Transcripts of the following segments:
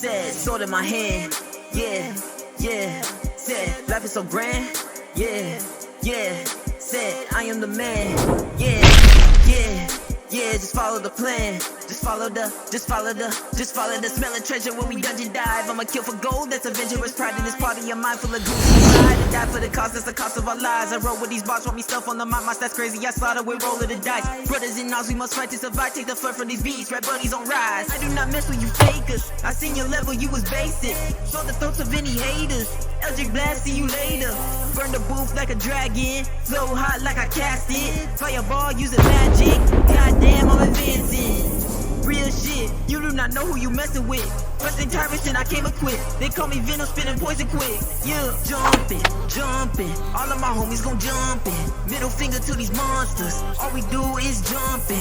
said, sword in my hand. Yeah, yeah, said, life is so grand. Yeah, yeah, said, I am the man. Yeah, yeah, yeah, just follow the plan. Just follow the smell of treasure when we dungeon dive. I'ma kill for gold, that's adventurous pride in this party of mine full of goons. I had to die for the cause, that's the cost of our lives. I roll with these bars, want me stuff on the mic, that's crazy. I slaughter with roll of the dice. Brothers in arms, we must fight to survive. Take the flirt from these beats, red buddies on rise. I do not mess with you fakers. I seen your level, you was basic. Saw the throats of any haters. Eldritch blast, see you later. Burn the booth like a dragon. Flow hot like I cast it. Fireball using magic. Goddamn, I'm advancing. Real shit, you do not know who you messing with. Busting tyrants and I came equipped. They call me Venom, spitting poison quick. Yeah, jumping, jumping. All of my homies gon' jumping. Middle finger to these monsters. All we do is jumping.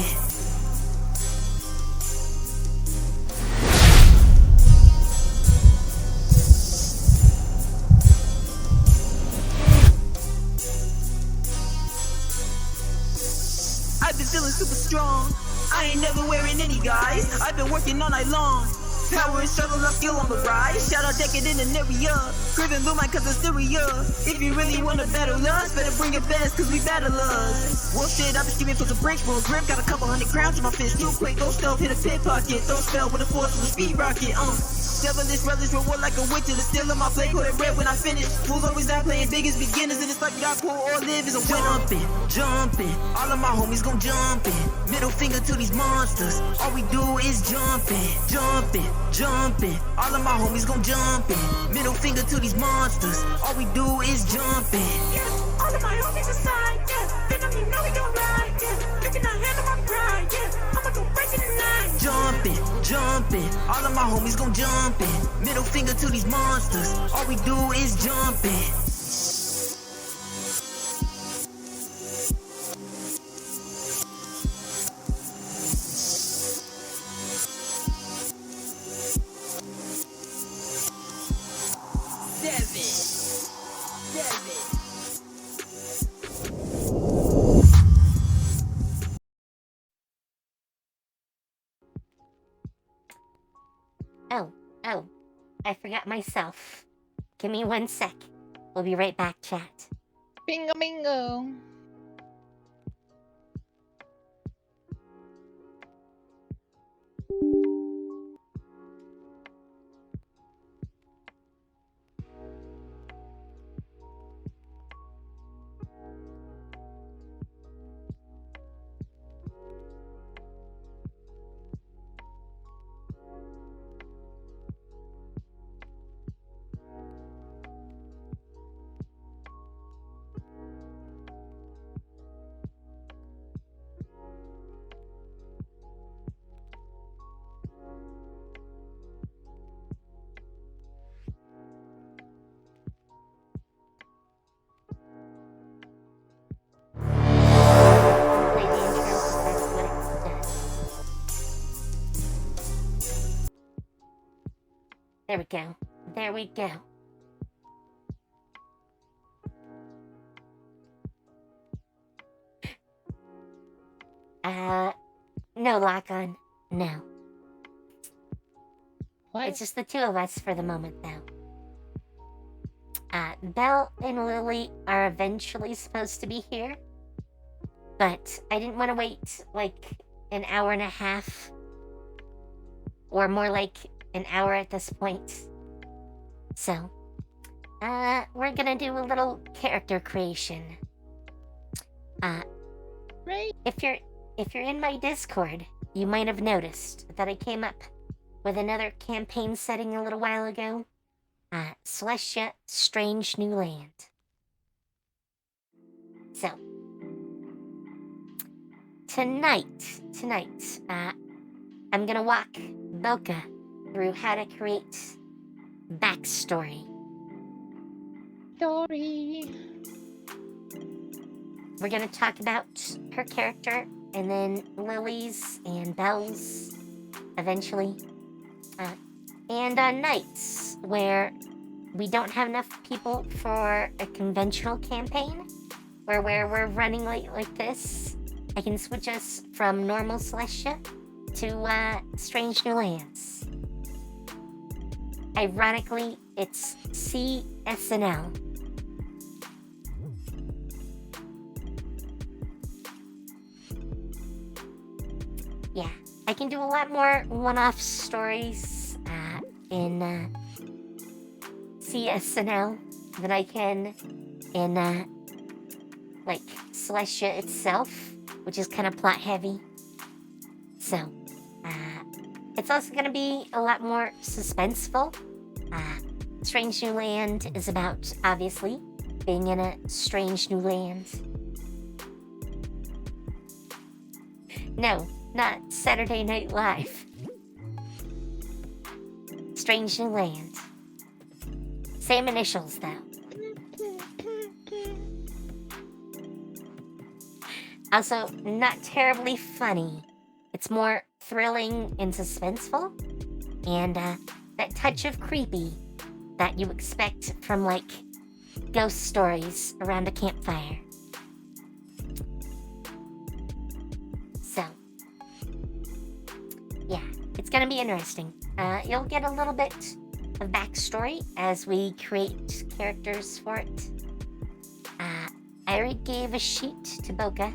I've been feeling super strong. I ain't never wearing any guys. I've been working all night long. Power and struggle, I feel on the rise. Shout out Decade in an area. Craving blue mic cause it's stereo. If you really wanna battle us, better bring your best cause we battle us. Well shit, I've been scheming for some breaks for a grip. Got a couple hundred crowns in my fist. Too quick, go stealth, hit a pit pocket. Throw spell with a force with a speed rocket. Devilish relish reward like a witcher. The still on my plate, call it red when I finish. Fools always out playing big as beginners. And it's like you got poor or live is a jumping, jumping. All of my homies gon' jumping. Middle finger to these monsters. All we do is jumping, jumping, jumping. All of my homies gon' jumping. Middle finger to these monsters. All we do is jumping. Yeah, all of my homies aside. Yeah, Venom, you know we gon' ride. Yeah, you cannot handle my pride. Yeah, I'ma go break it tonight. Jumping, jumping. All of my homies gon' jumping. Middle finger to these monsters. All we do is jumping. Oh, I forgot myself. Give me 1 sec. We'll be right back, chat. Bingo, bingo. There we go. There we go. No lock on. No. What? It's just the two of us for the moment, though. Belle and Lily are eventually supposed to be here. But I didn't want to wait, like, an hour and a half. Or more like an hour at this point. So, we're gonna do a little character creation. Right. If you're in my Discord, you might have noticed that I came up with another campaign setting a little while ago. Celestia, Strange New Land. So, tonight, I'm gonna walk Boka through how to create backstory. We're gonna talk about her character, and then Lily's and Belle's, eventually. And on nights where we don't have enough people for a conventional campaign, or where we're running late like this, I can switch us from normal Celestia to Strange New Lands. Ironically, it's CSNL. Yeah, I can do a lot more one-off stories in CSNL than I can in like Celestia itself, which is kind of plot heavy. So, it's also going to be a lot more suspenseful. Strange New Land is about, obviously, being in a strange new land. No, not Saturday Night Live. Strange New Land. Same initials, though. Also, not terribly funny. It's more thrilling and suspenseful, and that touch of creepy that you expect from, like, ghost stories around a campfire. So, yeah, it's gonna be interesting. You'll get a little bit of backstory as we create characters for it. I already gave a sheet to Boka,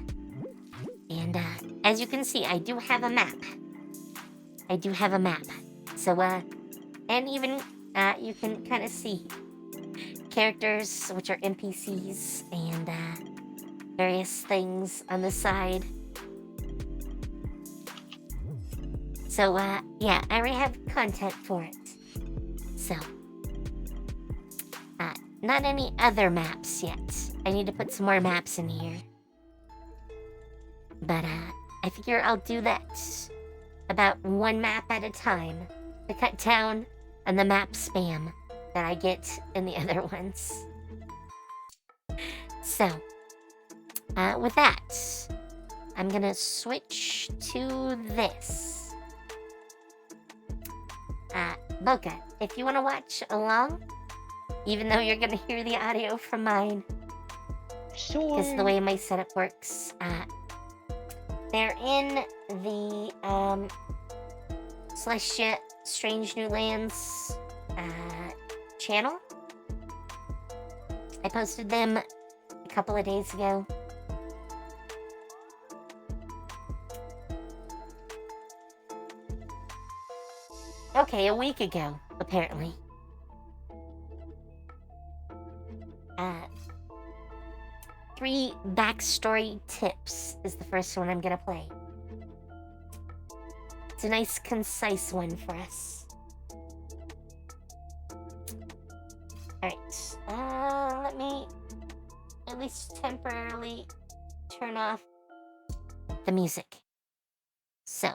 and as you can see, I do have a map. So, and even you can kind of see characters, which are NPCs, and various things on the side. So, yeah, I already have content for it. So, not any other maps yet. I need to put some more maps in here. But, I figure I'll do that about one map at a time to cut down on the map spam that I get in the other ones. So, with that, I'm gonna switch to this. Boka, if you want to watch along, even though you're gonna hear the audio from mine, Sure. because the way my setup works, they're in the Celestia Strange New Lands channel. I posted them a couple of days ago. Okay, a week ago, apparently. 3 backstory tips is the first one I'm gonna play. It's a nice, concise one for us. Alright, let me at least temporarily turn off the music. So,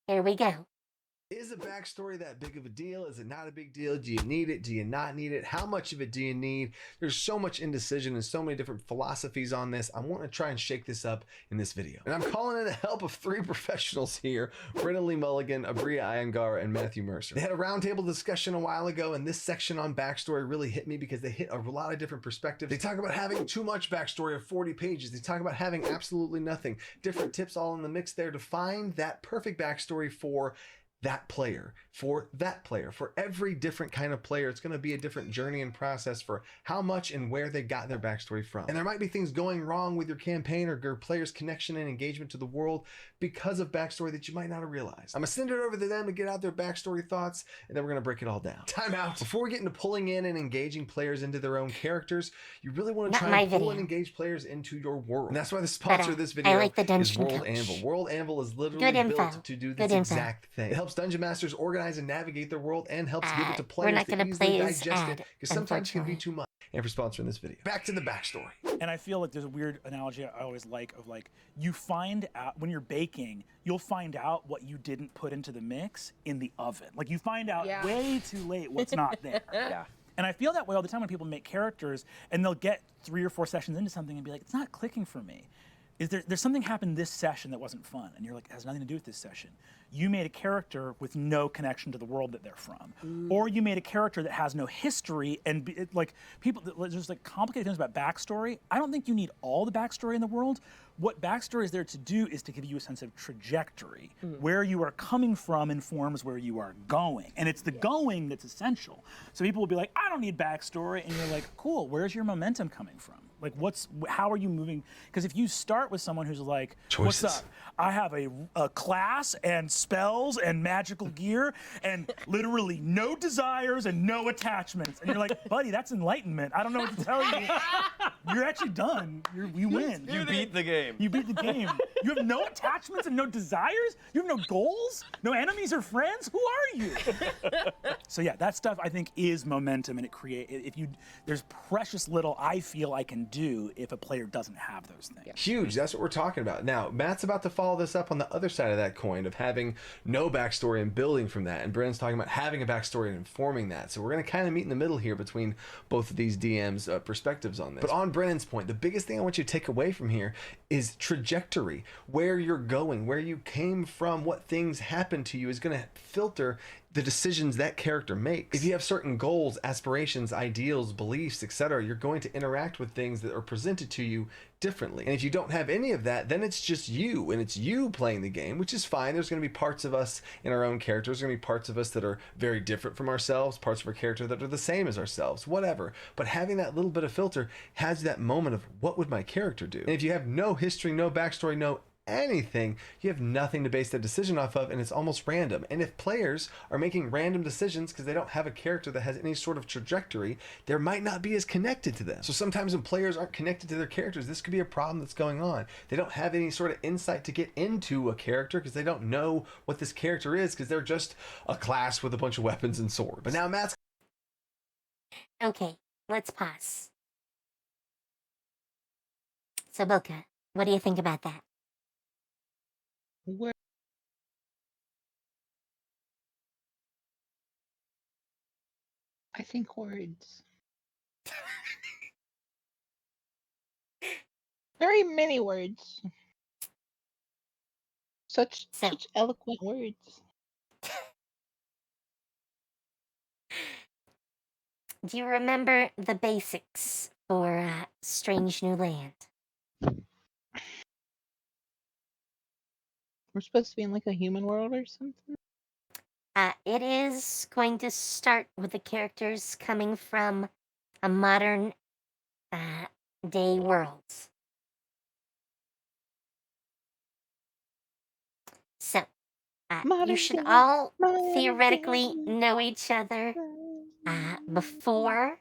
here we go. Is a backstory that big of a deal? Is it not a big deal? Do you need it? Do you not need it? How much of it do you need? There's so much indecision and so many different philosophies on this. I want to try and shake this up in this video. And I'm calling in the help of 3 professionals here, Brennan Lee Mulligan, Abria Iyengar, and Matthew Mercer. They had a roundtable discussion a while ago, and this section on backstory really hit me because they hit a lot of different perspectives. They talk about having too much backstory of 40 pages. They talk about having absolutely nothing. Different tips all in the mix there to find that perfect backstory for that player, for that player, for every different kind of player. It's going to be a different journey and process for how much and where they got their backstory from. And there might be things going wrong with your campaign or your player's connection and engagement to the world because of backstory that you might not have realized. I'm going to send it over to them to get out their backstory thoughts, and then we're going to break it all down. Time out. Before we get into pulling in and engaging players into their own characters, you really want to try and pull and engage players into your world. And that's why the sponsor of this video is World Anvil. World Anvil is literally built to do this exact thing. It helps Dungeon Masters organize and navigate their world and helps give it to players to easily digest it, because sometimes it can be too much. And for sponsoring this video. Back to the backstory. And I feel like there's a weird analogy I always like of, like, you find out when you're baking, you'll find out what you didn't put into the mix in the oven. Like, you find out way too late what's not there. Yeah. And I feel that way all the time when people make characters and they'll get 3 or 4 sessions into something and be like, it's not clicking for me. There's something happened this session that wasn't fun, and you're like, it has nothing to do with this session. You made a character with no connection to the world that they're from, or you made a character that has no history, and like people, there's like complicated things about backstory. I don't think you need all the backstory in the world, what backstory is there to do is to give you a sense of trajectory. Where you are coming from informs where you are going, and it's the going that's essential. So people will be like, I don't need backstory, and you're like, cool, where's your momentum coming from? Like, how are you moving? Because if you start with someone who's like, Choices. what's up? I have a class and spells and magical gear and literally no desires and no attachments. And you're like, buddy, that's enlightenment. I don't know what to tell you. You're actually done. You win. You beat the game. You beat the game. You have no attachments and no desires? You have no goals? No enemies or friends? Who are you? So yeah, that stuff I think is momentum, and there's precious little I feel I can do if a player doesn't have those things. Huge. That's what we're talking about. Now, Matt's about to follow this up on the other side of that coin of having no backstory and building from that. And Brennan's talking about having a backstory and informing that. So we're going to kind of meet in the middle here between both of these DMs' perspectives on this. But on Brennan's point, the biggest thing I want you to take away from here is trajectory. Where you're going, where you came from, what things happen to you is going to filter the decisions that character makes. If you have certain goals, aspirations, ideals, beliefs, etc., you're going to interact with things that are presented to you differently. And if you don't have any of that, then it's just you, and it's you playing the game, which is fine. There's going to be parts of us in our own characters. There's going to be parts of us that are very different from ourselves, parts of our character that are the same as ourselves, whatever. But having that little bit of filter has that moment of, what would my character do? And if you have no history, no backstory, no anything, you have nothing to base that decision off of, and it's almost random. And if players are making random decisions because they don't have a character that has any sort of trajectory, there might not be as connected to them. So sometimes when players aren't connected to their characters, this could be a problem that's going on. They don't have any sort of insight to get into a character because they don't know what this character is, because they're just a class with a bunch of weapons and swords. But now Matt's... Okay, let's pause. So, Boka, what do you think about that? Where I think words. Very many words. Such eloquent words. Do you remember the basics for Strange New Land? We're supposed to be in like a human world or something? It is going to start with the characters coming from a modern day world. So, you should all theoretically know each other before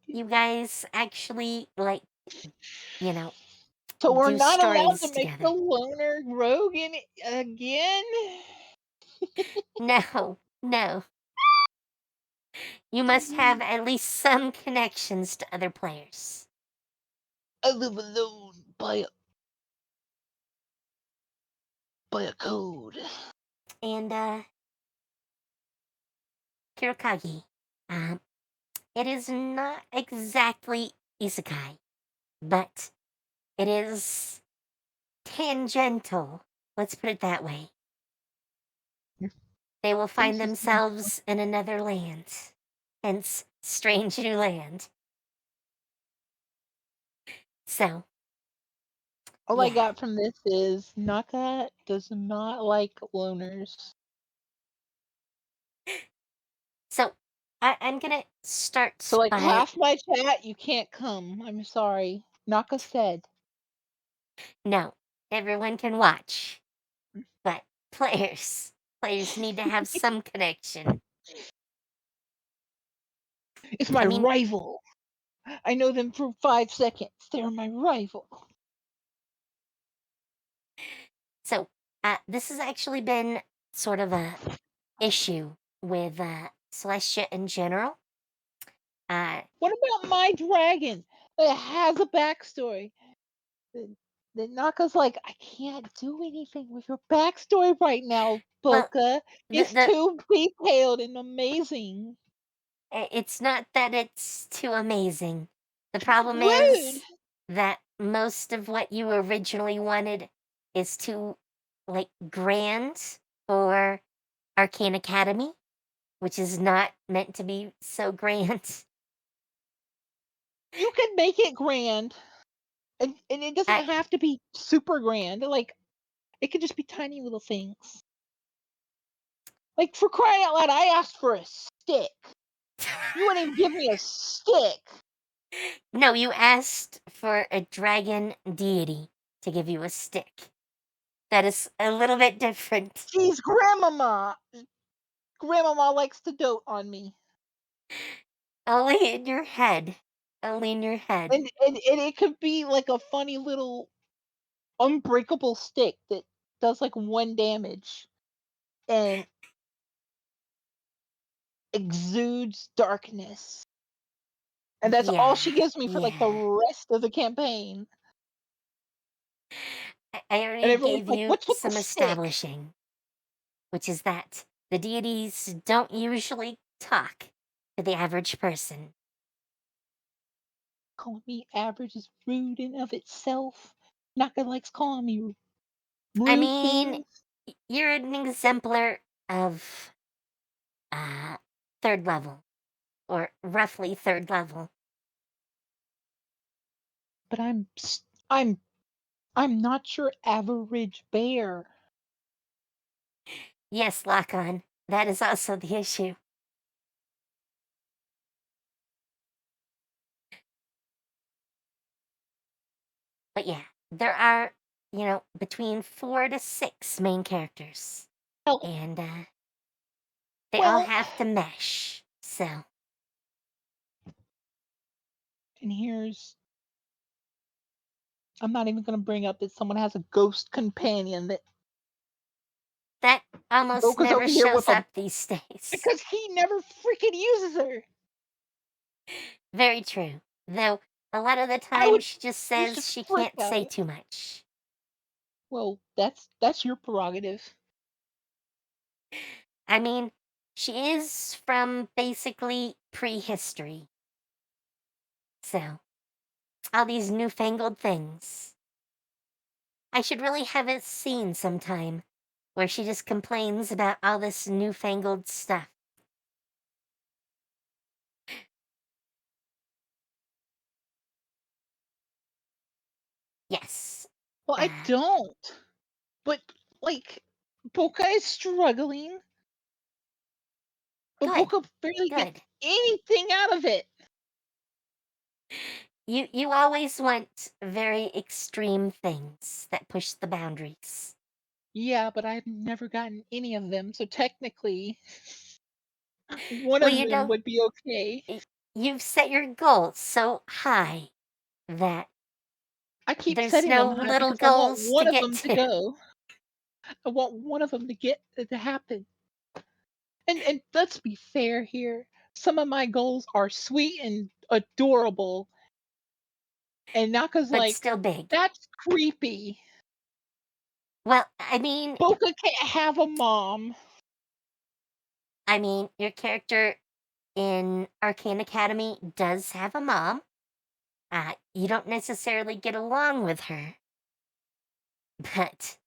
you guys actually, like, So we're do not allowed stories to make together. the loner rogue again? No. You must have at least some connections to other players. I live alone by a code. And, Kirokagi, it is not exactly isekai, but it is tangential. Let's put it that way. They will find themselves in another land, hence Strange New Land. So, all I got from this is Naka does not like loners. So, I'm gonna start. So, like, by... half my chat, you can't come. I'm sorry. Naka said. No, everyone can watch, but players need to have some connection. It's my rival. I know them for 5 seconds. They're my rival. So, this has actually been sort of a issue with Celestia in general. What about my dragon? It has a backstory. The Naka's like, I can't do anything with your backstory right now, Boka. It's too detailed and amazing. It's not that it's too amazing. The problem is that most of what you originally wanted is too, like, grand for Arcane Academy, which is not meant to be so grand. You can make it grand. And it doesn't I, have to be super grand. Like it could just be tiny little things. Like for crying out loud, I asked for a stick. You wouldn't even give me a stick. no, you asked for a dragon deity to give you a stick. That is a little bit different. She's grandmama. Grandmama likes to dote on me. Only in your head. Only in your head. And it could be like a funny little unbreakable stick that does like 1 damage and exudes darkness. And that's all Yeah, she gives me for like the yeah. rest of the campaign. I And already everyone's gave like, you "What's with the some stick?" establishing, which is that the deities don't usually talk to the average person. Calling me average is rude in of itself. Naka likes calling me I rude mean, things. you're an exemplar of uh, third level, or roughly third level. But I'm not your average bear. Yes, Lock-On, that is also the issue. But yeah, there are, between 4 to 6 main characters. Well, And they all well, have to mesh. So and I'm not even gonna bring up that someone has a ghost companion that that almost Boka's never over here with shows a up these days. because he never freaking uses her. Very true. Though a lot of the I time would she just use to says she freak can't say out. too much. Well, that's your prerogative. I mean, she is from basically prehistory. So, all these newfangled things. I should really have a scene sometime where she just complains about all this newfangled stuff. Yes. Well, I Uh, don't. But like Boka is struggling, but good. Boka barely Good. gets anything out of it. You always want very extreme things that push the boundaries. Yeah, but I've never gotten any of them, so technically one Well, of them would be okay. you've set your goals so high that I keep there's setting no them high little because I want goals to one of get them to to. go. I want one of them to get to happen. And let's be fair here. Some of my goals are sweet and adorable, and Naka's But like, still big. that's creepy. Well, I mean, Boka can't have a mom. your character in Arcane Academy does have a mom. You don't necessarily get along with her, but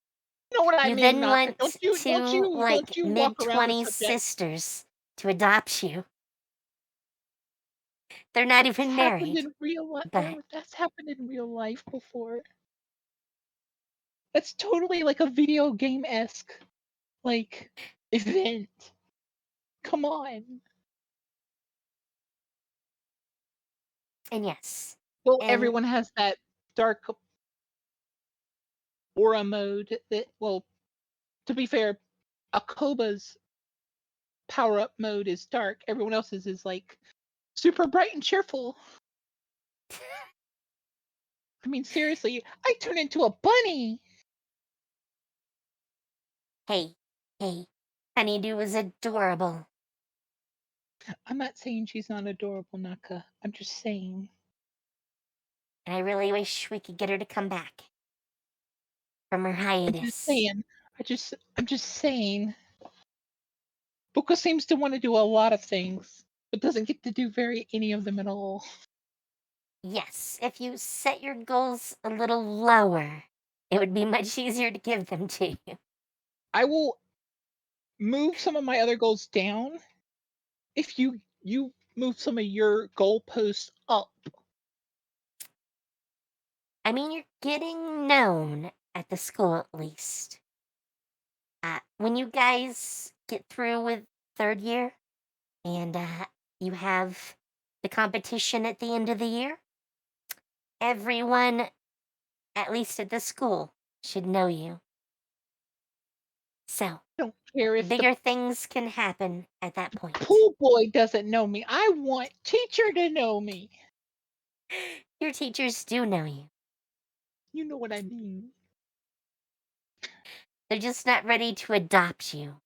You know what I you mean, then Naka. want two Don't like you walk around the mid-20s subject. sisters to adopt you. They're not That's even happened married, in real life. but That's happened in real life before. That's totally like a video game esque like event. Come on. and yes, Well, and everyone has that dark aura mode that well, to be fair, Akoba's power up mode is dark. Everyone else's is like super bright and cheerful. I mean, seriously, I turn into a bunny. hey, Honeydew is adorable. I'm not saying she's not adorable, Naka. I'm just saying. And I really wish we could get her to come back from her I'm just hiatus. saying. I'm just saying. Boka seems to want to do a lot of things, but doesn't get to do very any of them at all. Yes, if you set your goals a little lower, it would be much easier to give them to you. I will move some of my other goals down if you move some of your goalposts up. I mean, you're getting known at the school at least. When you guys get through with third year and you have the competition at the end of the year, everyone, at least at the school, should know you. So, I don't care if the bigger things can happen at that point. pool boy doesn't know me. I want teacher to know me. Your teachers do know you. You know what I mean. They're just not ready to adopt you.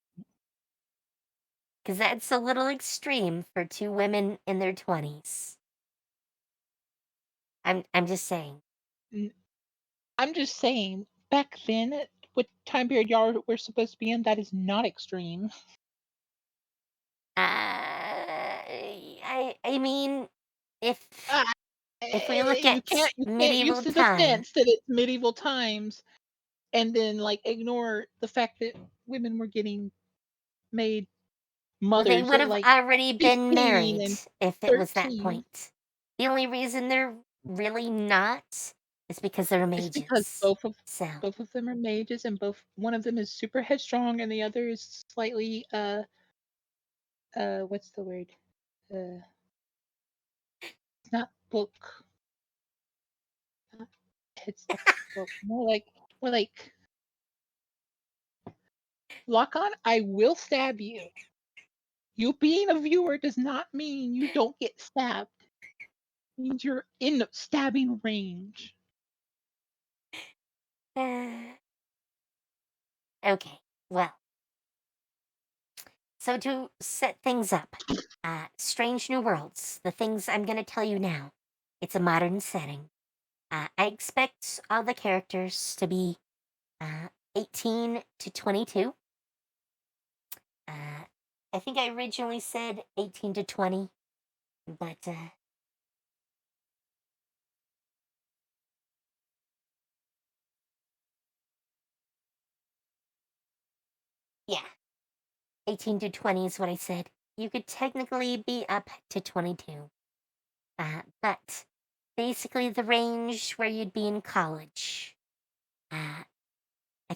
Because that's a little extreme for two women in their 20s. I'm just saying. I'm just saying, back then, what time period y'all were supposed to be in, that is not extreme. I mean, if we look You at can't use medieval the time, defense that it's medieval times and then like ignore the fact that women were getting made well, they mothers would at have like already been 15 married and if it was that 13. point. The only reason they're really not is because they're It's because mages. So, both of them are mages and one of them is super headstrong and the other is slightly what's the word? It's not book. Not it's book. More like lock on, I will stab you. You being a viewer does not mean you don't get stabbed. It means you're in stabbing range. okay, well, so to set things up, Strange New Worlds, the things I'm going to tell you now, it's a modern setting. I expect all the characters to be 18 to 22. I think I originally said 18 to 20, but yeah, 18 to 20 is what I said. You could technically be up to 22. But basically the range where you'd be in college. I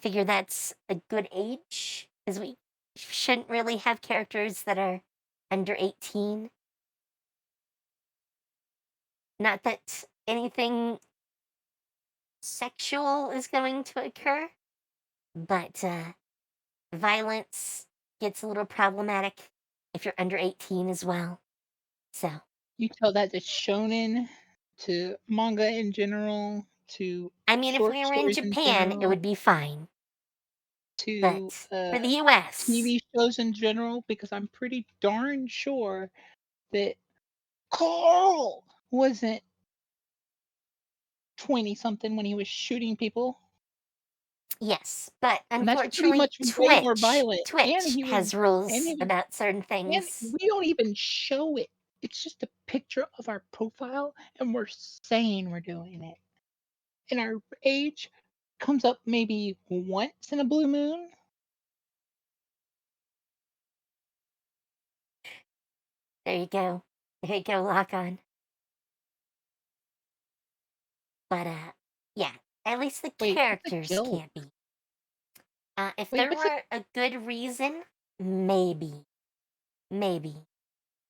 figure that's a good age, because we shouldn't really have characters that are under 18. Not that anything sexual is going to occur, but violence gets a little problematic if you're under 18 as well. So, You tell that to shonen, to manga in general, to I mean, if short we were in stories in Japan, it general, would be fine. to But for the US, TV shows in general, because I'm pretty darn sure that Carl wasn't 20 something when he was shooting people. yes. But And that's pretty unfortunately, much way more violent. And Twitch he was has rules and about certain And things. we don't even show it. It's just a picture of our profile, and we're saying we're doing it. And our age comes up maybe once in a blue moon. There you go. There you go, lock on. But yeah, at least the Wait, what's a characters guild? can't be. If Wait, there what's a were a good reason, maybe. Maybe.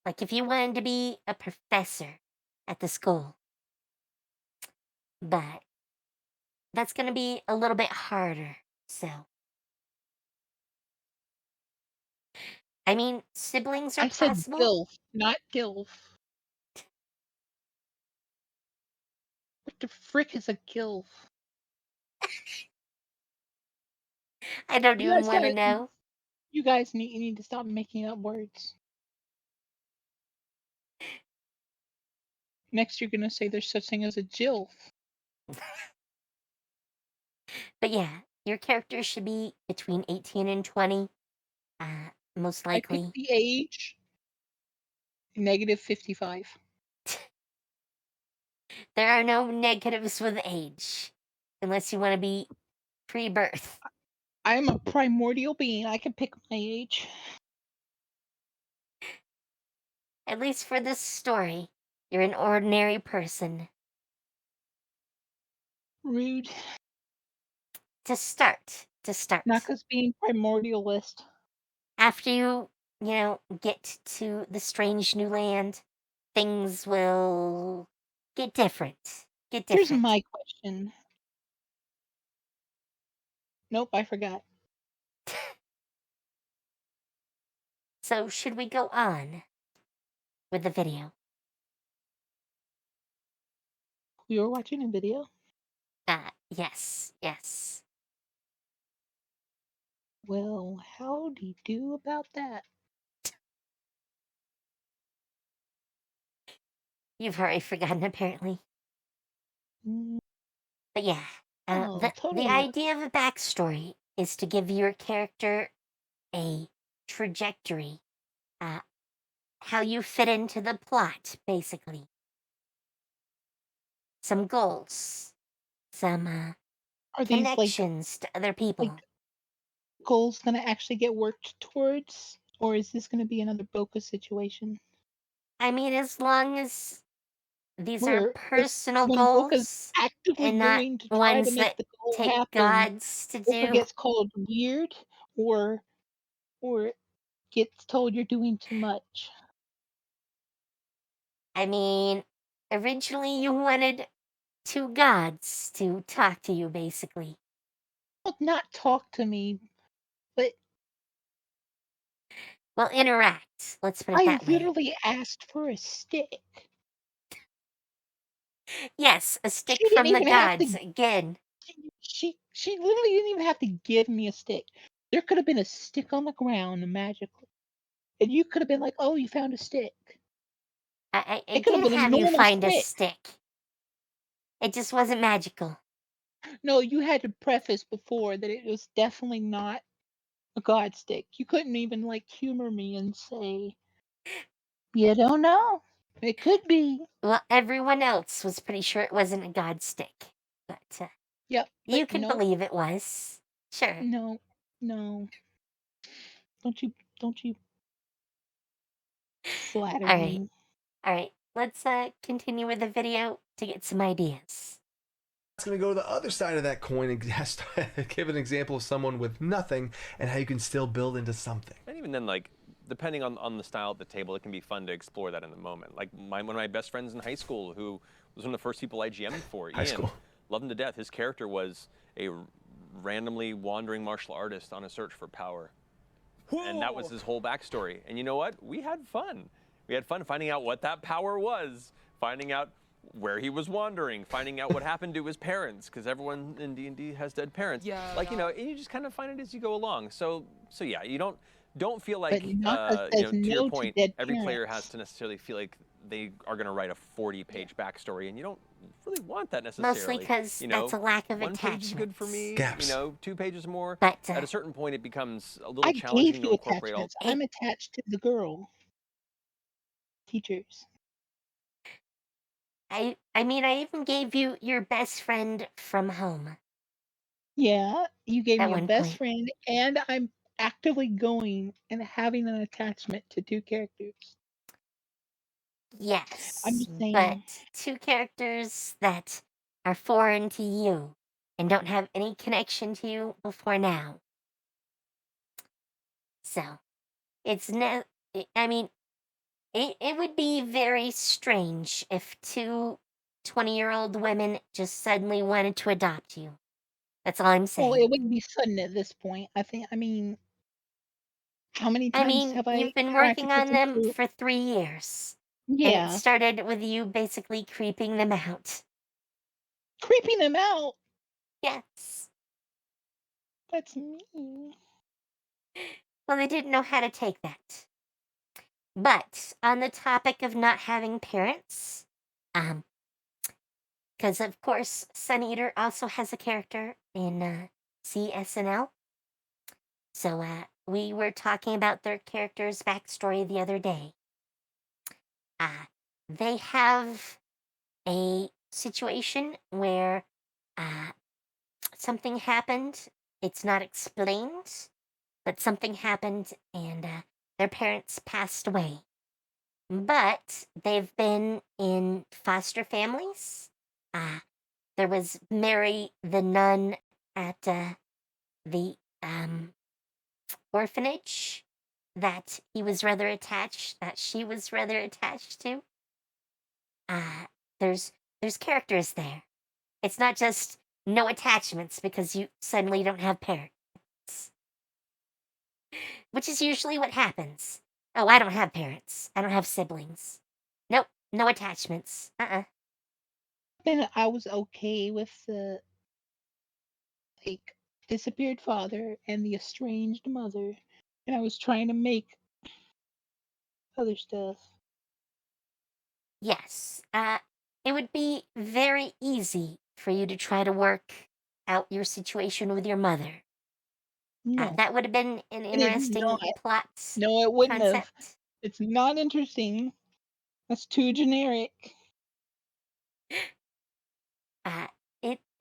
Like if you wanted to be a professor at the school. But that's going to be a little bit harder. So, I mean, siblings are I said possible. gilf, not gilf. What the frick is a gilf? I don't You even guys want to gotta know. you guys need to stop making up words. Next you're gonna say there's such thing as a gilf. But yeah, your character should be between 18 and 20. Most I picked likely. the age -55. There are no negatives with age. Unless you want to be pre-birth. I am a primordial being. I can pick my age. At least for this story, you're an ordinary person. Rude. To start, Naka's being primordialist. after you get to the strange new land, things will get different. Here's my question. Nope, I forgot. So, should we go on with the video? We were watching a video. Yes. Well, how do you do about that? You've already forgotten, apparently. Mm, But yeah, oh, the totally. idea of a backstory is to give your character a trajectory, how you fit into the plot, basically. Some goals, some Are these connections to other people. goals going to actually get worked towards, or is this going to be another Boka situation? I mean, as long as these are Where personal when Boka's goals actively and not going to try to ones make that the goal take happen, gods to Boka do. gets called weird, or gets told you're doing too much. I mean, originally you wanted two gods to talk to you, basically. Well, not talk to me, but Well, interact. Let's put it I that way. literally asked for a stick. Yes, a stick She didn't from the even have gods to. again. She literally didn't even have to give me a stick. There could have been a stick on the ground magically, and you could have been like, "Oh, you found a stick." I It could have did been a have you normal find a stick. stick. It just wasn't magical. No, you had to preface before that it was definitely not a god stick. You couldn't even like humor me and say, "You don't know. It could be." Well, everyone else was pretty sure it wasn't a god stick. But Yep, but you can nope, believe it was. Sure. no, no. Don't you flatter All right. me. All right. Let's continue with the video to get some ideas. It's going to go to the other side of that coin and has to give an example of someone with nothing and how you can still build into something. And even then, like, depending on the style at the table, it can be fun to explore that in the moment. Like one of my best friends in high school, who was one of the first people I GM'd for, High Ian, school. loved him to death. His character was a randomly wandering martial artist on a search for power. And that was his whole backstory. And you know what? We had fun. We had fun finding out what that power was, finding out where he was wandering, finding out what happened to his parents, because everyone in D&D has dead parents. Yeah. Like, you know, and you just kind of find it as you go along. So yeah, you don't feel like, But Naka you says know, to your no to point, dead every player parents. has to necessarily feel like they are going to write a 40-page backstory, and you don't really want that necessarily. Mostly because you know, that's a lack of 1 page is good for me. Gaps. You know, 2 pages more. But At a certain point, it becomes a little I challenging gave to you incorporate all. attachments. I'm attached to the girl. Teachers. I mean, I even gave you your best friend from home. Yeah, you gave At me a one best point. friend, and I'm actively going and having an attachment to 2 characters. Yes. I'm just saying. But 2 characters that are foreign to you and don't have any connection to you before now. So, it's I mean, it would be very strange if 2 20-year-old women just suddenly wanted to adopt you. That's all I'm saying. Well, it wouldn't be sudden at this point. I mean, how many I times mean, have I you've been interacted working with on them them through? for 3 years. And it Yeah, started with you basically creeping them out. creeping them out. Yes. That's mean. Well, they didn't know how to take that. But on the topic of not having parents, because of course Sun Eater also has a character in CSNL. So we were talking about their character's backstory the other day. They have a situation where something happened. It's not explained, but something happened and their parents passed away. But they've been in foster families. There was Mary the nun at the orphanage that he was rather attached, that she was rather attached to. There's characters there. It's not just no attachments because you suddenly don't have parents, which is usually what happens. Oh, I don't have parents. I don't have siblings. Nope, no attachments. Then I was okay with the like disappeared father and the estranged mother, and I was trying to make other stuff. Yes, it would be very easy for you to try to work out your situation with your mother. No, That would have been an it is interesting not. plot No, it wouldn't have. concept. It's not interesting. That's too generic.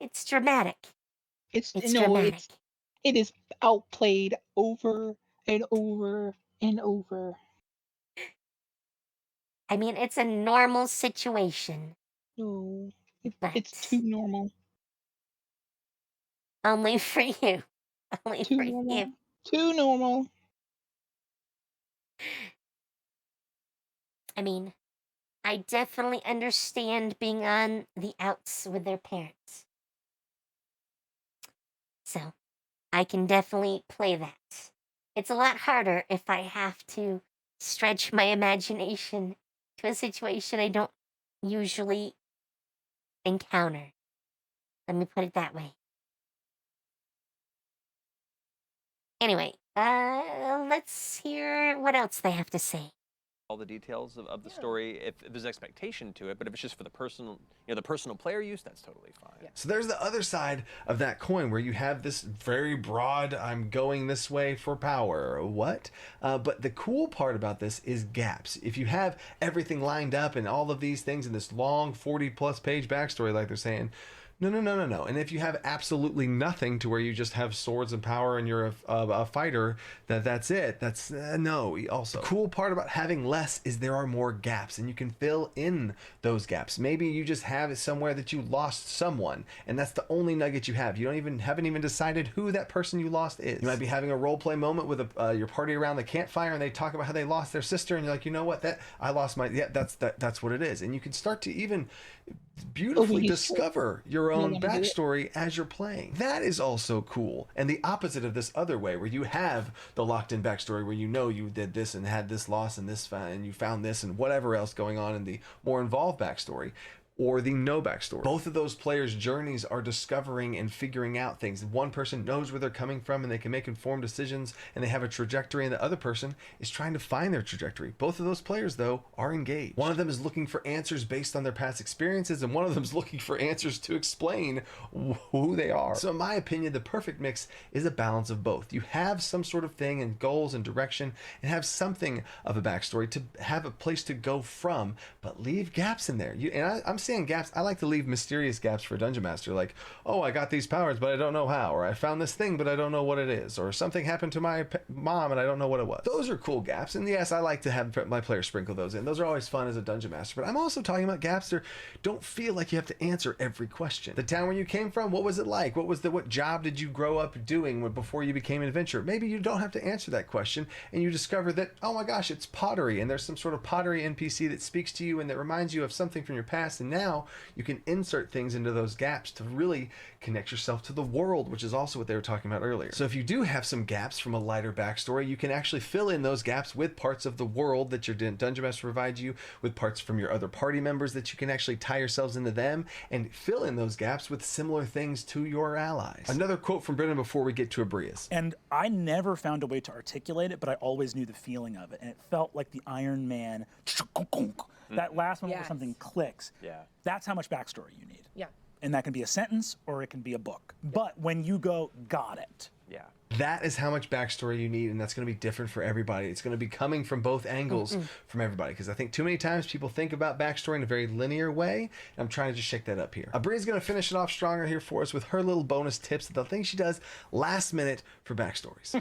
It's dramatic. It's It's no, dramatic. it is outplayed over and over and over. I mean, it's a normal situation, No, but it's too normal. only for you. Only Too for you. normal. Too normal. I mean, I definitely understand being on the outs with their parents. So, I can definitely play that. It's a lot harder if I have to stretch my imagination to a situation I don't usually encounter. Let me put it that way. Anyway, let's hear what else they have to say. All the details of the story if there's expectation to it, but if it's just for the personal, the personal player use, that's totally fine. So there's the other side of that coin where you have this very broad, I'm going this way for power. What? But the cool part about this is gaps. If you have everything lined up and all of these things in this long 40+ page backstory, like they're saying, no. And if you have absolutely nothing to where you just have swords and power and you're a fighter, that's it. That's no. Also, the cool part about having less is there are more gaps and you can fill in those gaps. Maybe you just have it somewhere that you lost someone and that's the only nugget you have. You haven't even decided who that person you lost is. You might be having a role play moment with your party around the campfire and they talk about how they lost their sister and you're like, you know what? I lost my that's what it is. And you can start to even beautifully discover your own backstory as you're playing. That is also cool. And the opposite of this other way where you have the locked in backstory where you did this and had this loss and this and you found this and whatever else going on in the more involved backstory, or the no backstory. Both of those players' journeys are discovering and figuring out things. One person knows where they're coming from and they can make informed decisions and they have a trajectory, and the other person is trying to find their trajectory. Both of those players, though, are engaged. One of them is looking for answers based on their past experiences, and one of them is looking for answers to explain who they are. So in my opinion, the perfect mix is a balance of both. You have some sort of thing and goals and direction and have something of a backstory to have a place to go from, but leave gaps in there. I'm saying gaps. I like to leave mysterious gaps for a dungeon master, like, oh, I got these powers but I don't know how, or I found this thing but I don't know what it is, or something happened to my mom and I don't know what it was. Those are cool gaps, and yes, I like to have my players sprinkle those in. Those are always fun as a dungeon master, but I'm also talking about gaps that don't feel like you have to answer every question. The town where you came from, what was it like? What job did you grow up doing before you became an adventurer? Maybe you don't have to answer that question and you discover that, oh my gosh, it's pottery and there's some sort of pottery NPC that speaks to you and that reminds you of something from your past, and now you can insert things into those gaps to really connect yourself to the world, which is also what they were talking about earlier. So if you do have some gaps from a lighter backstory, you can actually fill in those gaps with parts of the world that your dungeon master provides you, with parts from your other party members that you can actually tie yourselves into them, and fill in those gaps with similar things to your allies. Another quote from Brendan before we get to Abrius. And I never found a way to articulate it, but I always knew the feeling of it, and it felt like the Iron Man. That last moment where something clicks. Yeah. That's how much backstory you need. Yeah. And that can be a sentence or it can be a book. But when you go, got it. Yeah. That is how much backstory you need, and that's going to be different for everybody. It's going to be coming from both angles from everybody, because I think too many times people think about backstory in a very linear way, and I'm trying to just shake that up here. Abria's going to finish it off stronger here for us with her little bonus tips, the things she does last minute for backstories.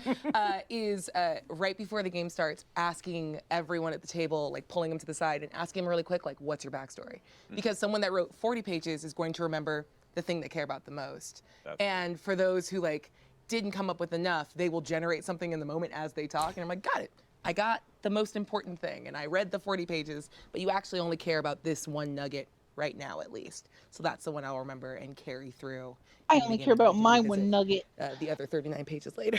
Is right before the game starts, asking everyone at the table, like pulling them to the side and asking them really quick, like, what's your backstory? Because someone that wrote 40 pages is going to remember the thing they care about the most. That's And for those who like didn't come up with enough, they will generate something in the moment as they talk. And I'm like, got it. I got the most important thing. And I read the 40 pages, but you actually only care about this one nugget right now, at least. So that's the one I'll remember and carry through. I and only again, care if I about need to my revisit, one nugget. the other 39 pages later.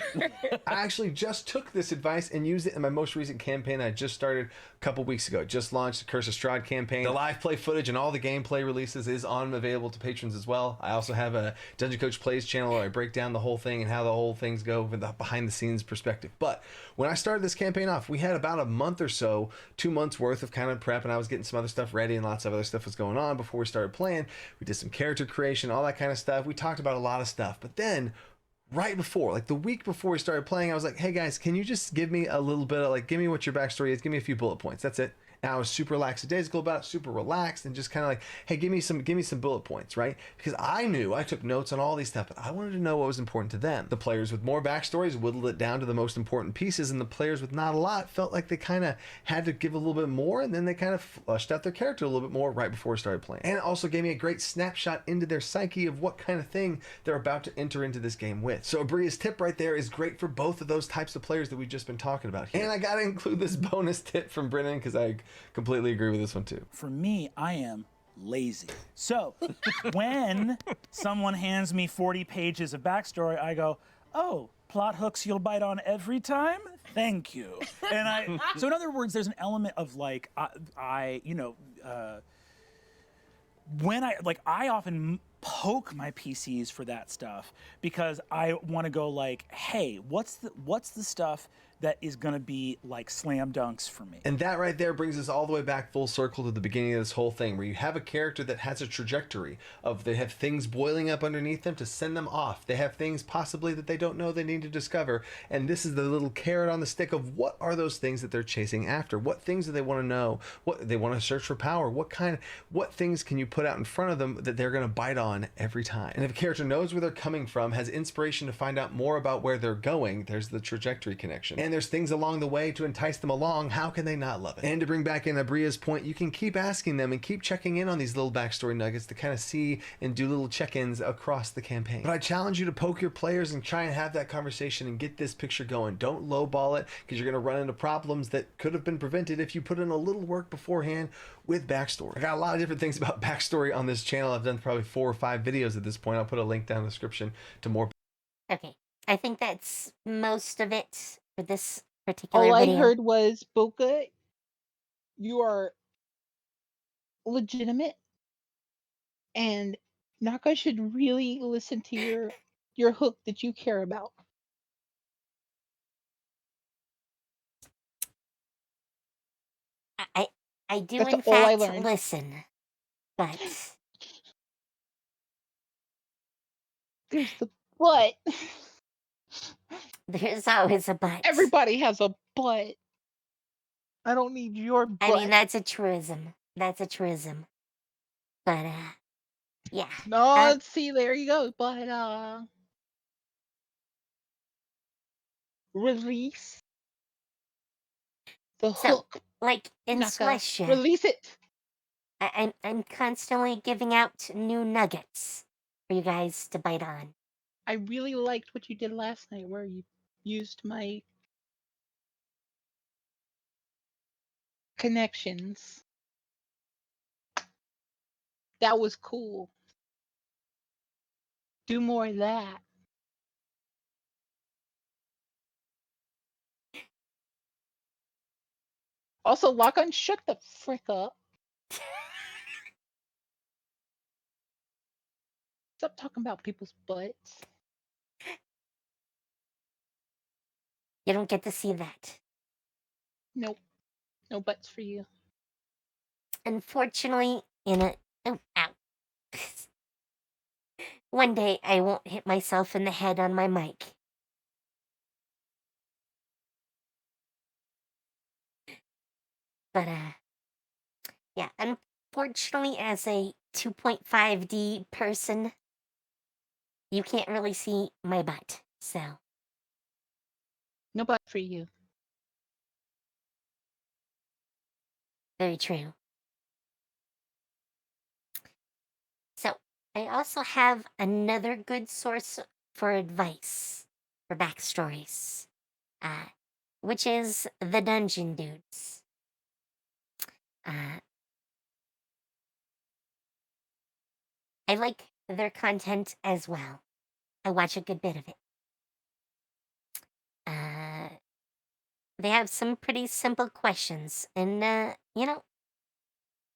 I actually just took this advice and used it in my most recent campaign I just started a couple weeks ago. Just launched the Curse of Strahd campaign. The live play footage and all the gameplay releases is available to patrons as well. I also have a Dungeon Coach Plays channel where I break down the whole thing and how the whole things go from the behind the scenes perspective. But when I started this campaign off, we had about a month or so, 2 months worth of kind of prep, and I was getting some other stuff ready and lots of other stuff was going on before we started playing. We did some character creation, all that kind of stuff. We talked about a lot of stuff. But then right before, like the week before we started playing, I was like, hey guys, can you just give me a little bit of like, give me what your backstory is, give me a few bullet points, that's it. And I was super lackadaisical about it, super relaxed, and just kind of like, hey, give me some bullet points, right? Because I knew I took notes on all these stuff, but I wanted to know what was important to them. The players with more backstories whittled it down to the most important pieces, and the players with not a lot felt like they kind of had to give a little bit more, and then they kind of flushed out their character a little bit more right before we started playing. And it also gave me a great snapshot into their psyche of what kind of thing they're about to enter into this game with. So Abria's tip right there is great for both of those types of players that we've just been talking about here. And I gotta include this bonus tip from Brennan because I completely agree with this one too. For me, I am lazy. So when someone hands me 40 pages of backstory, I go, oh, plot hooks you'll bite on every time? Thank you. And so in other words, there's an element of like, when I often poke my PCs for that stuff because I want to go like, hey, what's the stuff that is going to be like slam dunks for me? And that right there brings us all the way back full circle to the beginning of this whole thing, where you have a character that has a trajectory of they have things boiling up underneath them to send them off. They have things possibly that they don't know they need to discover. And this is the little carrot on the stick of what are those things that they're chasing after? What things do they want to know? What they want to search for power? What things can you put out in front of them that they're going to bite on every time? And if a character knows where they're coming from, has inspiration to find out more about where they're going, there's the trajectory connection. And there's things along the way to entice them along. How can they not love it? And to bring back in Abria's point, you can keep asking them and keep checking in on these little backstory nuggets to kind of see and do little check-ins across the campaign. But I challenge you to poke your players and try and have that conversation and get this picture going. Don't lowball it, because you're going to run into problems that could have been prevented if you put in a little work beforehand with backstory. I got a lot of different things about backstory on this channel. I've done probably 4 or 5 videos at this point. I'll put a link down in the description to more. Okay, I think that's most of it for this particular All video. I heard was, Boka, you are legitimate, and Naka should really listen to your hook that you care about. I do That's in all I fact learned. listen, but There's the but. there's always a but. Everybody has a but. I don't need your but. I mean, that's a truism. That's a truism. But yeah. No, see, there you go. But release the So, hook. like in Naka. Celestia, Release it. I'm constantly giving out new nuggets for you guys to bite on. I really liked what you did last night, where you used my connections. That was cool. Do more of that. Also, lock on, shut the frick up. Stop talking about people's butts. You don't get to see that. Nope. No butts for you. Unfortunately, ow. One day I won't hit myself in the head on my mic. But yeah, unfortunately, as a 2.5D person, you can't really see my butt, so. No butt for you. Very true. So, I also have another good source for advice for backstories, which is the Dungeon Dudes. I like their content as well. I watch a good bit of it. They have some pretty simple questions, and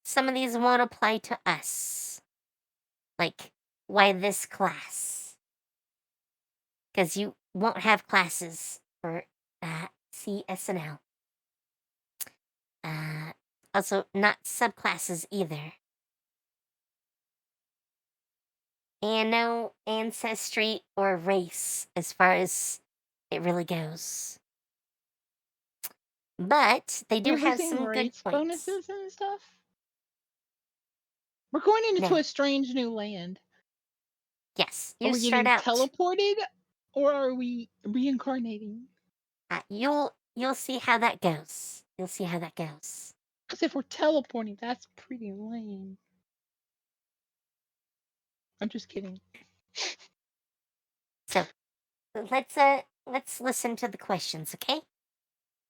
some of these won't apply to us. Like, why this class? Because you won't have classes for CSNL. Also, not subclasses either. And no ancestry or race as far as it really goes. But they do You're have losing some good race points. bonuses and stuff? We're going into No. a strange new land. Yes, Are you we start getting out. teleported or are we reincarnating? You'll see how that goes. You'll see how that goes. Because if we're teleporting, that's pretty lame. I'm just kidding. So let's listen to the questions, okay?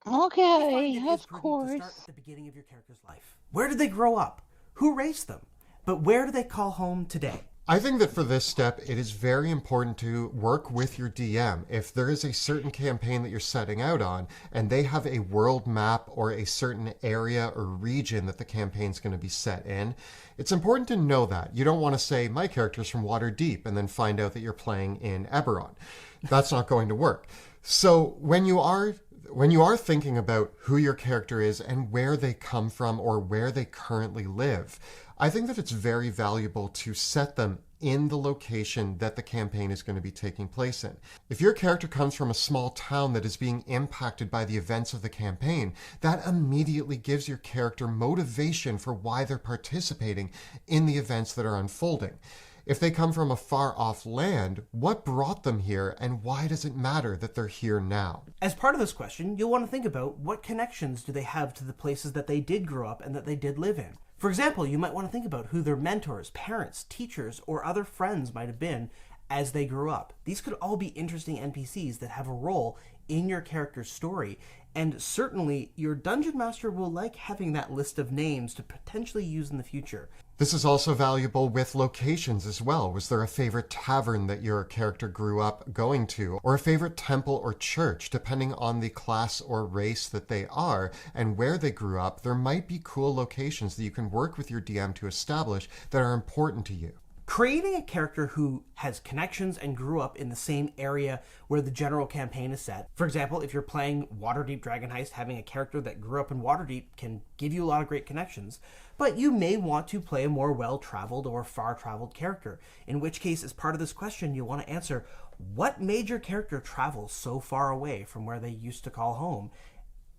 Okay, It is of prudent to start course. at the beginning of your character's life. Where did they grow up? Who raised them? But where do they call home today? I think that for this step, it is very important to work with your DM. If there is a certain campaign that you're setting out on, and they have a world map or a certain area or region that the campaign's going to be set in, it's important to know that. You don't want to say, my character's from Waterdeep, and then find out that you're playing in Eberron. That's not going to work. So when you are thinking about who your character is and where they come from or where they currently live, I think that it's very valuable to set them in the location that the campaign is going to be taking place in. If your character comes from a small town that is being impacted by the events of the campaign, that immediately gives your character motivation for why they're participating in the events that are unfolding. If they come from a far off land, what brought them here and why does it matter that they're here now? As part of this question, you'll want to think about what connections do they have to the places that they did grow up and that they did live in. For example, you might want to think about who their mentors, parents, teachers, or other friends might have been as they grew up. These could all be interesting NPCs that have a role in your character's story, and certainly your dungeon master will like having that list of names to potentially use in the future. This is also valuable with locations as well. Was there a favorite tavern that your character grew up going to, or a favorite temple or church? Depending on the class or race that they are and where they grew up, there might be cool locations that you can work with your DM to establish that are important to you. Creating a character who has connections and grew up in the same area where the general campaign is set. For example, if you're playing Waterdeep Dragon Heist, having a character that grew up in Waterdeep can give you a lot of great connections. But you may want to play a more well-traveled or far-traveled character, in which case, as part of this question, you'll want to answer, what made your character travel so far away from where they used to call home?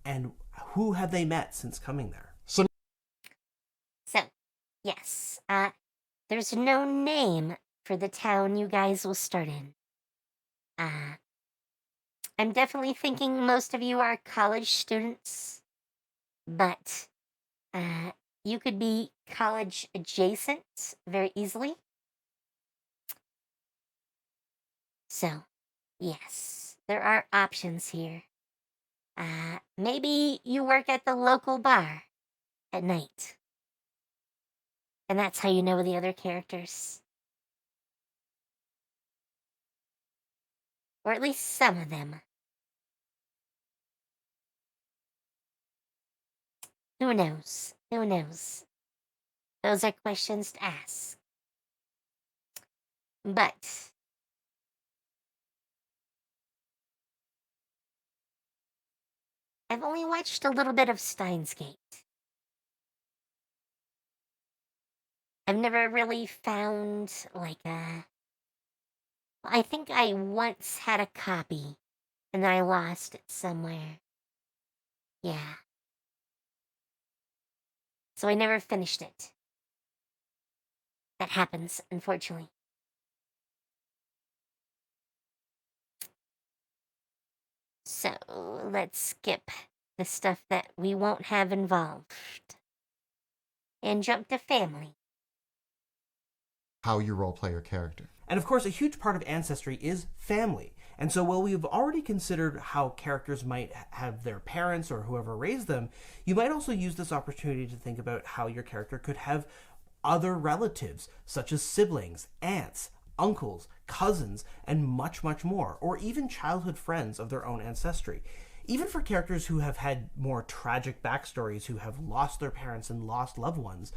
And who have they met since coming there? So, yes, there's no name for the town you guys will start in. I'm definitely thinking most of you are college students, but you could be college adjacent very easily. So, yes, there are options here. Maybe you work at the local bar at night. And that's how you know the other characters. Or at least some of them. Who knows? Who knows? Those are questions to ask. But I've only watched a little bit of Steins Gate. I've never really found, like, I think I once had a copy, and then I lost it somewhere. Yeah. So I never finished it. That happens, unfortunately. So let's skip the stuff that we won't have involved and jump to family. how you roleplay your character. And of course, a huge part of Ancestry is family. And so while we've already considered how characters might have their parents or whoever raised them, you might also use this opportunity to think about how your character could have other relatives, such as siblings, aunts, uncles, cousins, and much, much more, or even childhood friends of their own ancestry. Even for characters who have had more tragic backstories, who have lost their parents and lost loved ones,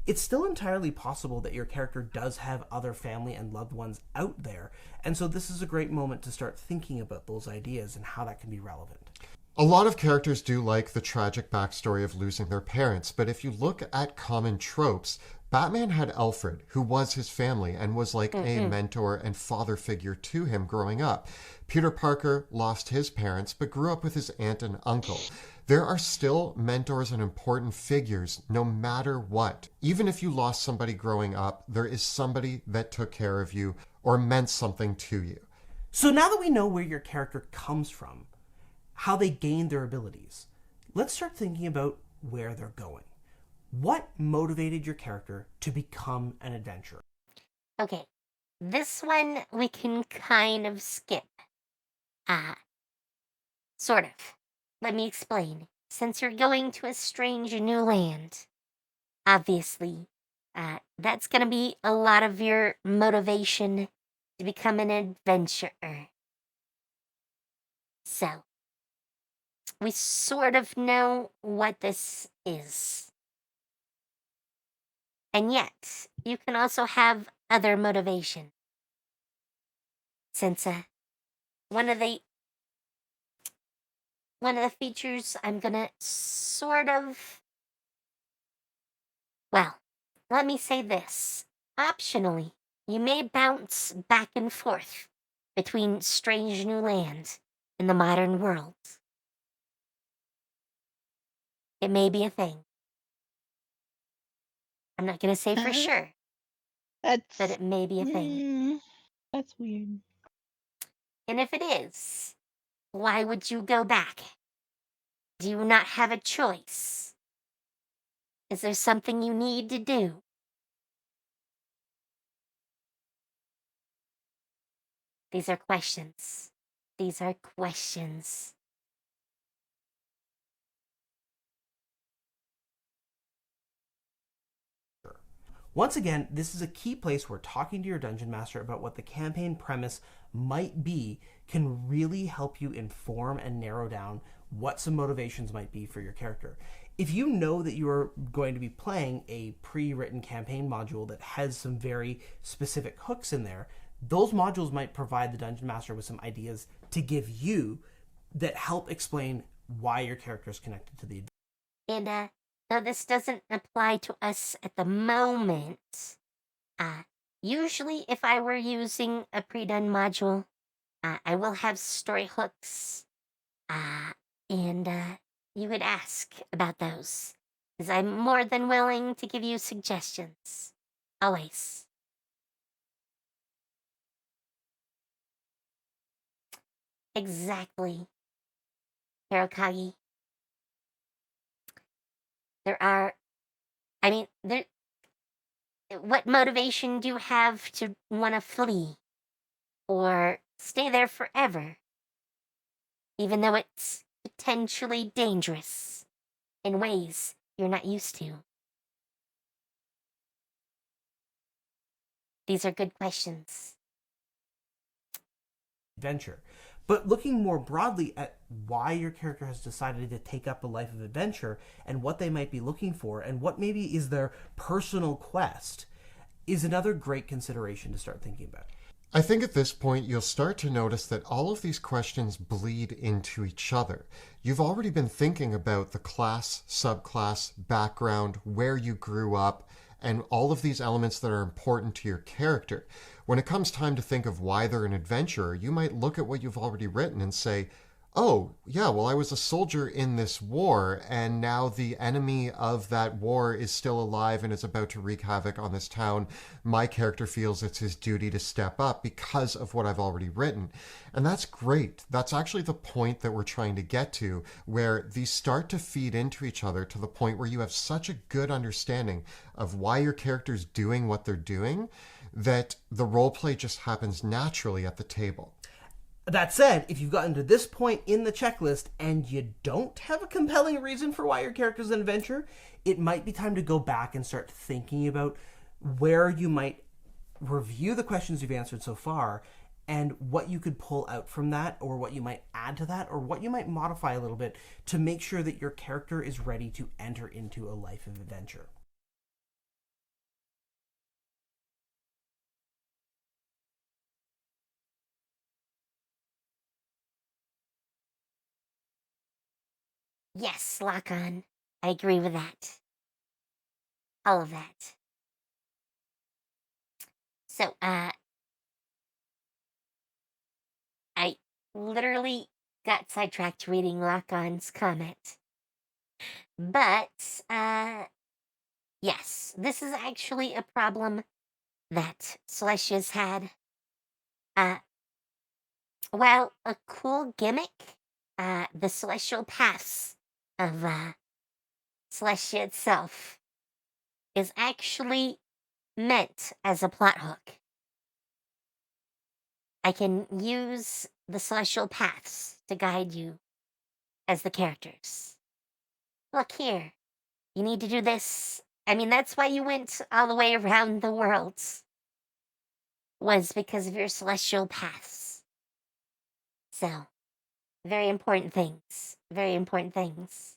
it's still entirely possible that your character does have other family and loved ones out there. And so this is a great moment to start thinking about those ideas and how that can be relevant. A lot of characters do like the tragic backstory of losing their parents, but if you look at common tropes, Batman had Alfred, who was his family and was like a mentor and father figure to him growing up. Peter Parker lost his parents, but grew up with his aunt and uncle. There are still mentors and important figures no matter what. Even if you lost somebody growing up, there is somebody that took care of you or meant something to you. So now that we know where your character comes from, how they gained their abilities, let's start thinking about where they're going. What motivated your character to become an adventurer? Okay, this one we can kind of skip. Sort of. Let me explain. Since you're going to a strange new land, obviously, that's going to be a lot of your motivation to become an adventurer. So, we sort of know what this is. And yet, you can also have other motivation. Since one of the features I'm gonna sort of, well, let me say this. Optionally, you may bounce back and forth between strange new land and the modern world. It may be a thing. I'm not gonna say for sure, but it may be a thing. That's weird. And if it is, why would you go back? Do you not have a choice? Is there something you need to do? These are questions. These are questions. Once again, this is a key place where talking to your dungeon master about what the campaign premise might be can really help you inform and narrow down what some motivations might be for your character. If you know that you are going to be playing a pre-written campaign module that has some very specific hooks in there, those modules might provide the dungeon master with some ideas to give you that help explain why your character is connected to the adventure. And though this doesn't apply to us at the moment, usually if I were using a pre-done module, I will have story hooks, and you could ask about those, because I'm more than willing to give you suggestions. Always. Exactly, Hirokagi. What motivation do you have to want to flee or stay there forever, even though it's potentially dangerous in ways you're not used to? These are good questions. Adventure. But looking more broadly at why your character has decided to take up a life of adventure and what they might be looking for and what maybe is their personal quest is another great consideration to start thinking about. I think at this point you'll start to notice that all of these questions bleed into each other. You've already been thinking about the class, subclass, background, where you grew up, and all of these elements that are important to your character. When it comes time to think of why they're an adventurer, you might look at what you've already written and say, oh, yeah, well, I was a soldier in this war, and now the enemy of that war is still alive and is about to wreak havoc on this town. My character feels it's his duty to step up because of what I've already written. And that's great. That's actually the point that we're trying to get to, where these start to feed into each other to the point where you have such a good understanding of why your character's doing what they're doing, that the role play just happens naturally at the table. That said, if you've gotten to this point in the checklist and you don't have a compelling reason for why your character's an adventurer, it might be time to go back and start thinking about where you might review the questions you've answered so far and what you could pull out from that, or what you might add to that, or what you might modify a little bit to make sure that your character is ready to enter into a life of adventure. Yes, lock on. I agree with that. All of that. So, I literally got sidetracked reading Lock On's comment. But, yes, this is actually a problem that Celestia's had. While a cool gimmick, the celestial paths of Celestia itself is actually meant as a plot hook. I can use the celestial paths to guide you as the characters. Look here, you need to do this. I mean, that's why you went all the way around the worlds, was because of your celestial paths. So, very important things. Very important things.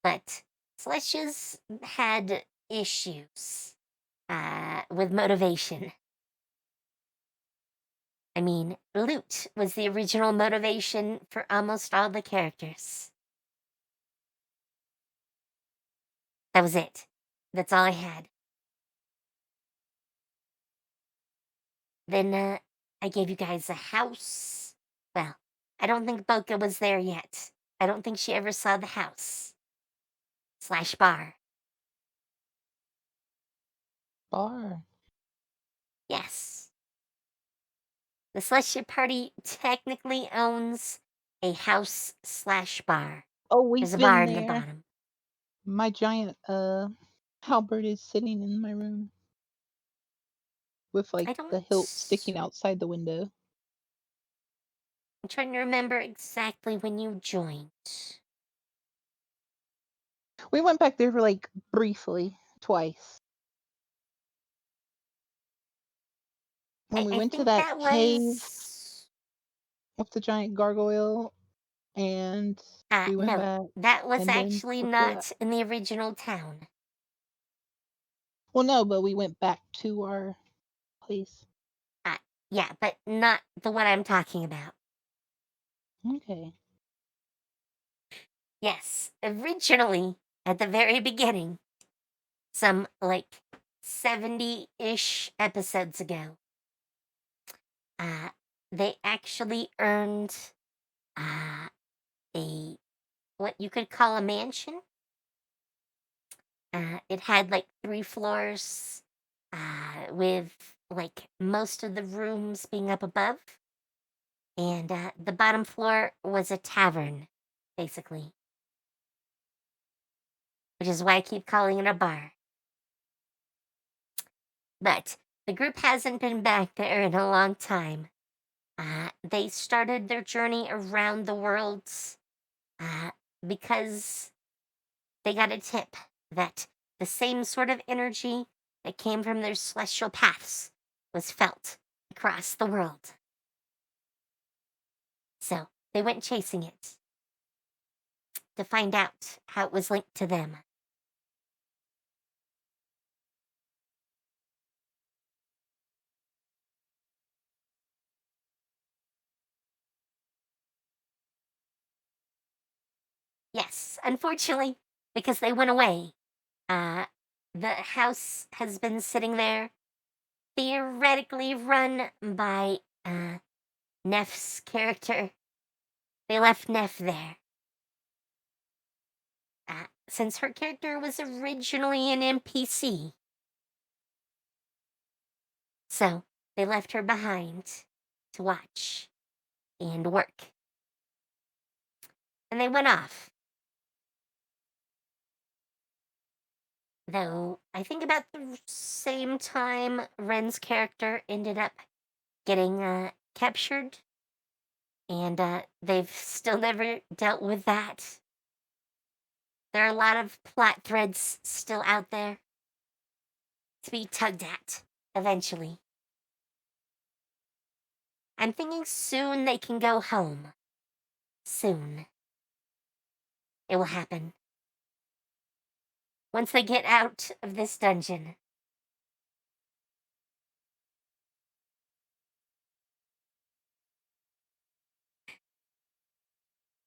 But Celestia's had issues with motivation. I mean, loot was the original motivation for almost all the characters. That was it. That's all I had. Then I gave you guys a house. Well, I don't think Boka was there yet. I don't think she ever saw the house. / bar. Bar. Yes. The Celestia party technically owns a house / bar. Oh, we've There's a been bar in the there. bottom. My giant halberd is sitting in my room with like I don't. the hilt sticking outside the window. I'm trying to remember exactly when you joined. We went back there for like briefly, twice. When we I went to think that that cave was. with the giant gargoyle, and we went No, back, that was and then actually before that. not in the original town. Well, no, but we went back to our place. Yeah, but not the one I'm talking about. Okay. Yes, originally, at the very beginning, some like 70-ish episodes ago, they actually earned a what you could call a mansion. It had like 3 floors, with like most of the rooms being up above, and the bottom floor was a tavern, basically, which is why I keep calling it a bar. But the group hasn't been back there in a long time. They started their journey around the worlds because they got a tip that the same sort of energy that came from their celestial paths was felt across the world. So they went chasing it to find out how it was linked to them. Yes, unfortunately, because they went away, the house has been sitting there, theoretically run by Neff's character. They left Neff there. Since her character was originally an NPC. So they left her behind to watch and work. And they went off. Though, I think about the same time Ren's character ended up getting captured, and they've still never dealt with that. There are a lot of plot threads still out there to be tugged at, eventually. I'm thinking soon they can go home. Soon. It will happen. Once they get out of this dungeon.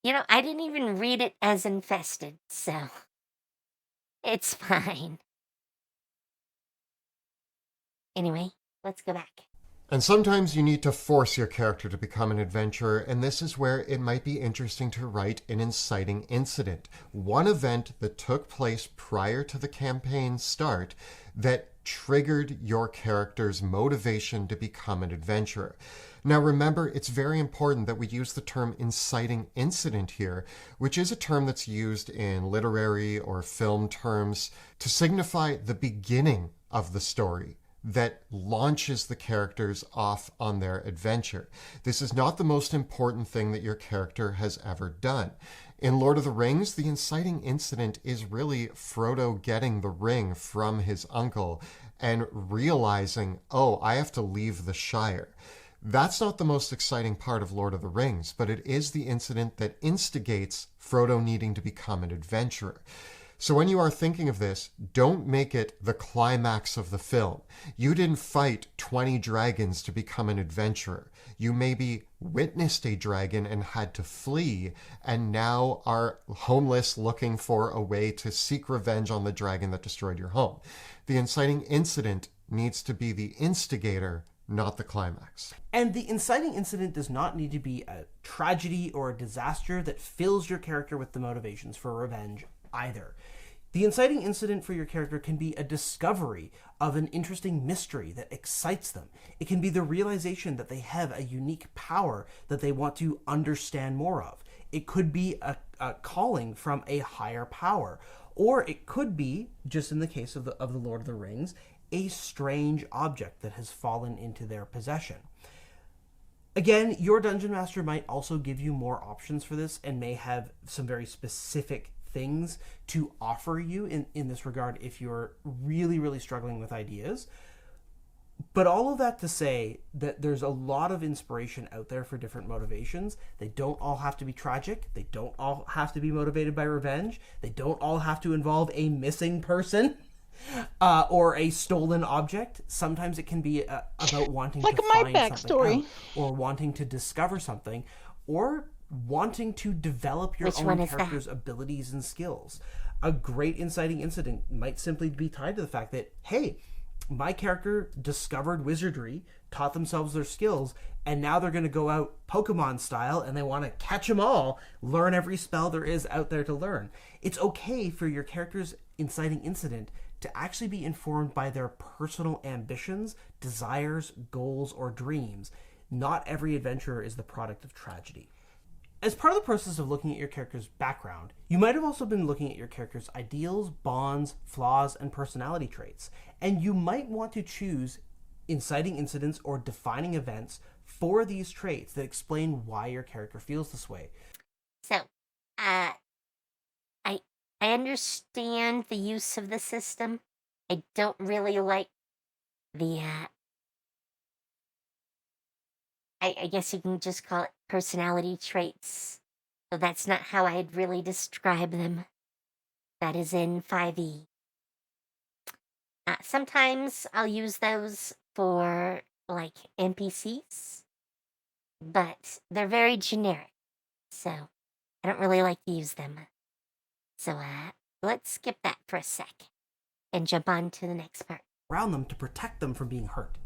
You know, I didn't even read it as infested, so it's fine. Anyway, let's go back. And sometimes you need to force your character to become an adventurer, and this is where it might be interesting to write an inciting incident. One event that took place prior to the campaign's start that triggered your character's motivation to become an adventurer. Now remember, it's very important that we use the term inciting incident here, which is a term that's used in literary or film terms to signify the beginning of the story that launches the characters off on their adventure. This is not the most important thing that your character has ever done. In Lord of the Rings, the inciting incident is really Frodo getting the ring from his uncle and realizing, oh, I have to leave the Shire. That's not the most exciting part of Lord of the Rings, but it is the incident that instigates Frodo needing to become an adventurer. So when you are thinking of this, don't make it the climax of the film. You didn't fight 20 dragons to become an adventurer. You maybe witnessed a dragon and had to flee, and now are homeless looking for a way to seek revenge on the dragon that destroyed your home. The inciting incident needs to be the instigator, not the climax. And the inciting incident does not need to be a tragedy or a disaster that fills your character with the motivations for revenge either. The inciting incident for your character can be a discovery of an interesting mystery that excites them. It can be the realization that they have a unique power that they want to understand more of. It could be a calling from a higher power. Or it could be, just in the case of the Lord of the Rings, a strange object that has fallen into their possession. Again, your Dungeon Master might also give you more options for this and may have some very specific things to offer you in this regard if you're really, really struggling with ideas. But all of that to say that there's a lot of inspiration out there for different motivations. They don't all have to be tragic. They don't all have to be motivated by revenge. They don't all have to involve a missing person. Or a stolen object. Sometimes it can be about wanting like to my find backstory, something out, or wanting to discover something, or wanting to develop your own character's abilities and skills. A great inciting incident might simply be tied to the fact that, hey, my character discovered wizardry, taught themselves their skills, and now they're going to go out Pokemon style and they want to catch them all, learn every spell there is out there to learn. It's okay for your character's inciting incident to actually be informed by their personal ambitions, desires, goals, or dreams. Not every adventurer is the product of tragedy. As part of the process of looking at your character's background, you might have also been looking at your character's ideals, bonds, flaws, and personality traits, and you might want to choose inciting incidents or defining events for these traits that explain why your character feels this way. So, I understand the use of the system. I don't really like the, I guess you can just call it personality traits. So that's not how I'd really describe them. That is in 5e. Sometimes I'll use those for, like, NPCs. But they're very generic. So I don't really like to use them. So, let's skip that for a sec and jump on to the next part. Around them to protect them from being hurt.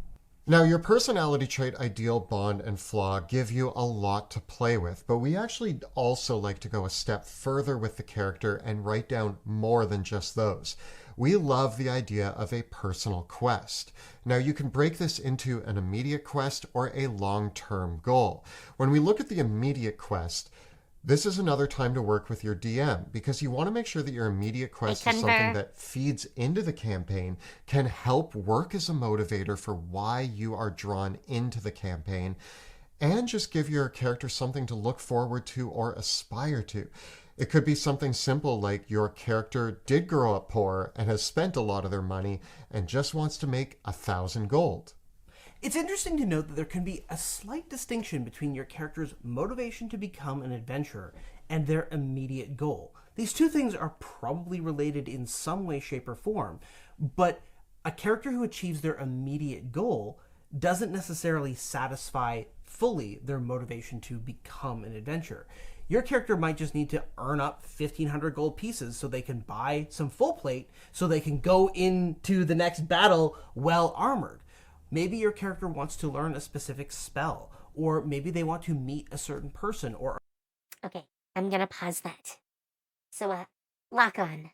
Now, your personality trait, ideal, bond, and flaw give you a lot to play with, but we actually also like to go a step further with the character and write down more than just those. We love the idea of a personal quest. Now, you can break this into an immediate quest or a long-term goal. When we look at the immediate quest, This is another time to work with your DM because you want to make sure that your immediate quest is something that feeds into the campaign, can help work as a motivator for why you are drawn into the campaign, and just give your character something to look forward to or aspire to. It could be something simple like your character did grow up poor and has spent a lot of their money and just wants to make 1,000 gold. It's interesting to note that there can be a slight distinction between your character's motivation to become an adventurer and their immediate goal. These two things are probably related in some way, shape, or form, but a character who achieves their immediate goal doesn't necessarily satisfy fully their motivation to become an adventurer. Your character might just need to earn up 1,500 gold pieces so they can buy some full plate so they can go into the next battle well armored. Maybe your character wants to learn a specific spell, or maybe they want to meet a certain person, or... Okay, I'm gonna pause that. So, lock on.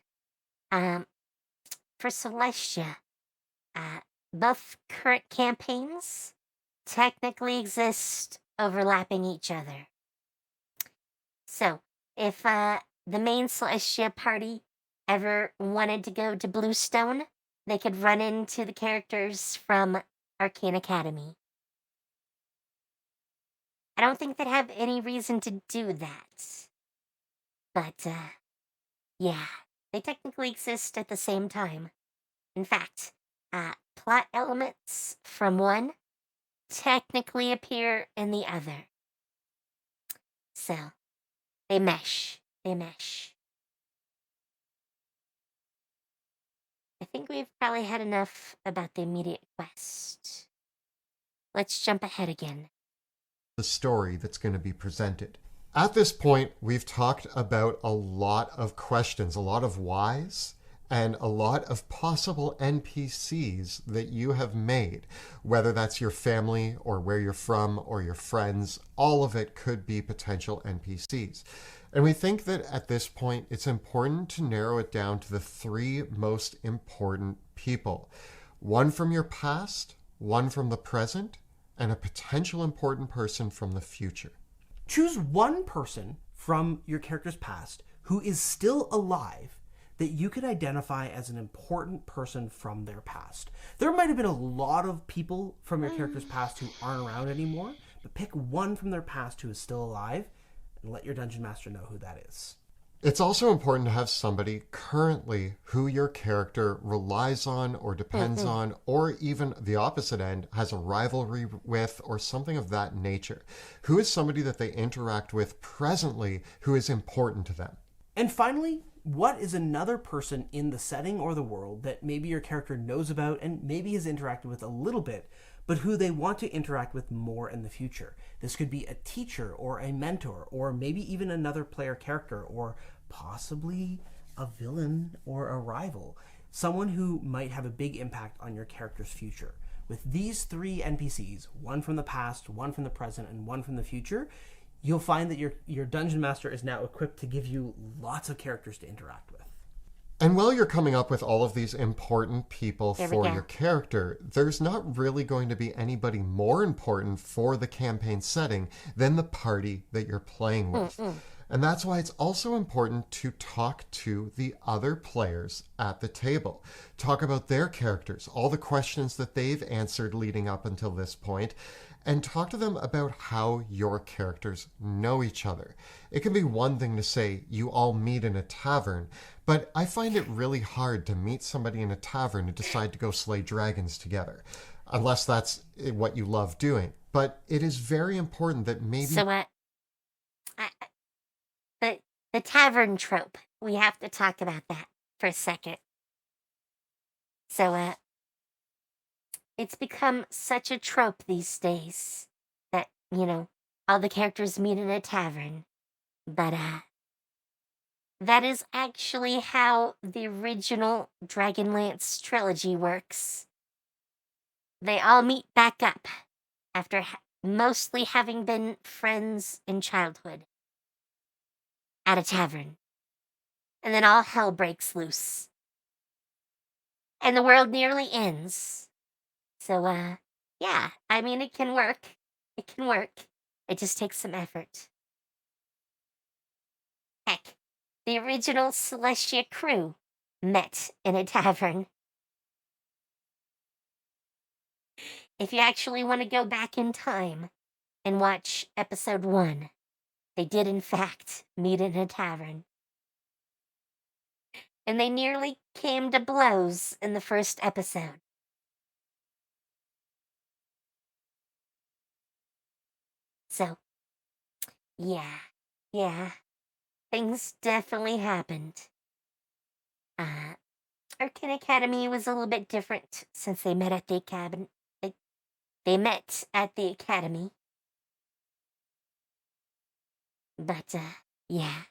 For Celestia, both current campaigns technically exist overlapping each other. So, if, the main Celestia party ever wanted to go to Bluestone, they could run into the characters from Arcane Academy. I don't think they'd have any reason to do that. But, yeah, they technically exist at the same time. In fact, plot elements from one technically appear in the other. So, they mesh. They mesh. I think we've probably had enough about the immediate quest. Let's jump ahead again. The story that's going to be presented. At this point, we've talked about a lot of questions, a lot of whys, and a lot of possible NPCs that you have made. Whether that's your family or where you're from or your friends, all of it could be potential NPCs. And we think that at this point, it's important to narrow it down to the three most important people. One from your past, one from the present, and a potential important person from the future. Choose one person from your character's past who is still alive that you could identify as an important person from their past. There might have been a lot of people from your character's past who aren't around anymore, but pick one from their past who is still alive and let your dungeon master know who that is. It's also important to have somebody currently who your character relies on or depends on, or even the opposite end, has a rivalry with or something of that nature. Who is somebody that they interact with presently who is important to them? And finally, what is another person in the setting or the world that maybe your character knows about and maybe has interacted with a little bit, but who they want to interact with more in the future? This could be a teacher or a mentor, or maybe even another player character, or possibly a villain or a rival. Someone who might have a big impact on your character's future. With these three NPCs, one from the past, one from the present, and one from the future, you'll find that your dungeon master is now equipped to give you lots of characters to interact with. And while you're coming up with all of these important people There we for go. your character, there's not really going to be anybody more important for the campaign setting than the party that you're playing with. And that's why it's also important to talk to the other players at the table. Talk about their characters, all the questions that they've answered leading up until this point, and talk to them about how your characters know each other. It can be one thing to say you all meet in a tavern, but I find it really hard to meet somebody in a tavern and decide to go slay dragons together, unless that's what you love doing. But it is very important that maybe... So, the tavern trope. We have to talk about that for a second. So, it's become such a trope these days that, all the characters meet in a tavern. But, that is actually how the original Dragonlance trilogy works. They all meet back up after mostly having been friends in childhood at a tavern. And then all hell breaks loose. And the world nearly ends. So, yeah, I mean, it can work. It can work. It just takes some effort. the original Celestia crew met in a tavern. If you actually want to go back in time and watch episode 1, they did in fact meet in a tavern. And they nearly came to blows in the first episode. So, yeah, things definitely happened. Arcane Academy was a little bit different since they met at the cabin. They met at the academy. But, yeah.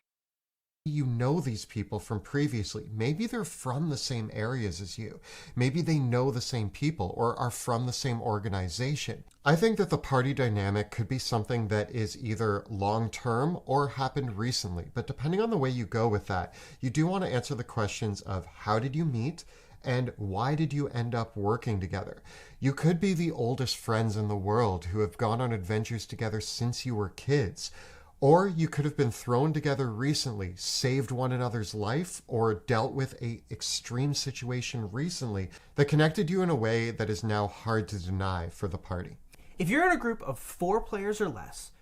You know these people from previously. Maybe they're from the same areas as you. Maybe they know the same people or are from the same organization. I think that the party dynamic could be something that is either long-term or happened recently. But depending on the way you go with that, you do want to answer the questions of how did you meet and why did you end up working together? You could be the oldest friends in the world who have gone on adventures together since you were kids. Or you could have been thrown together recently, saved one another's life, or dealt with a extreme situation recently that connected you in a way that is now hard to deny for the party. If you're in a group of 4 players or less,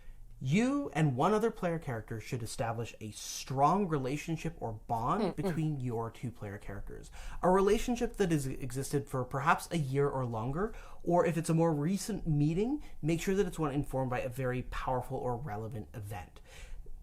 you and one other player character should establish a strong relationship or bond between your 2 player characters. A relationship that has existed for perhaps a year or longer, or if it's a more recent meeting, make sure that it's one informed by a very powerful or relevant event.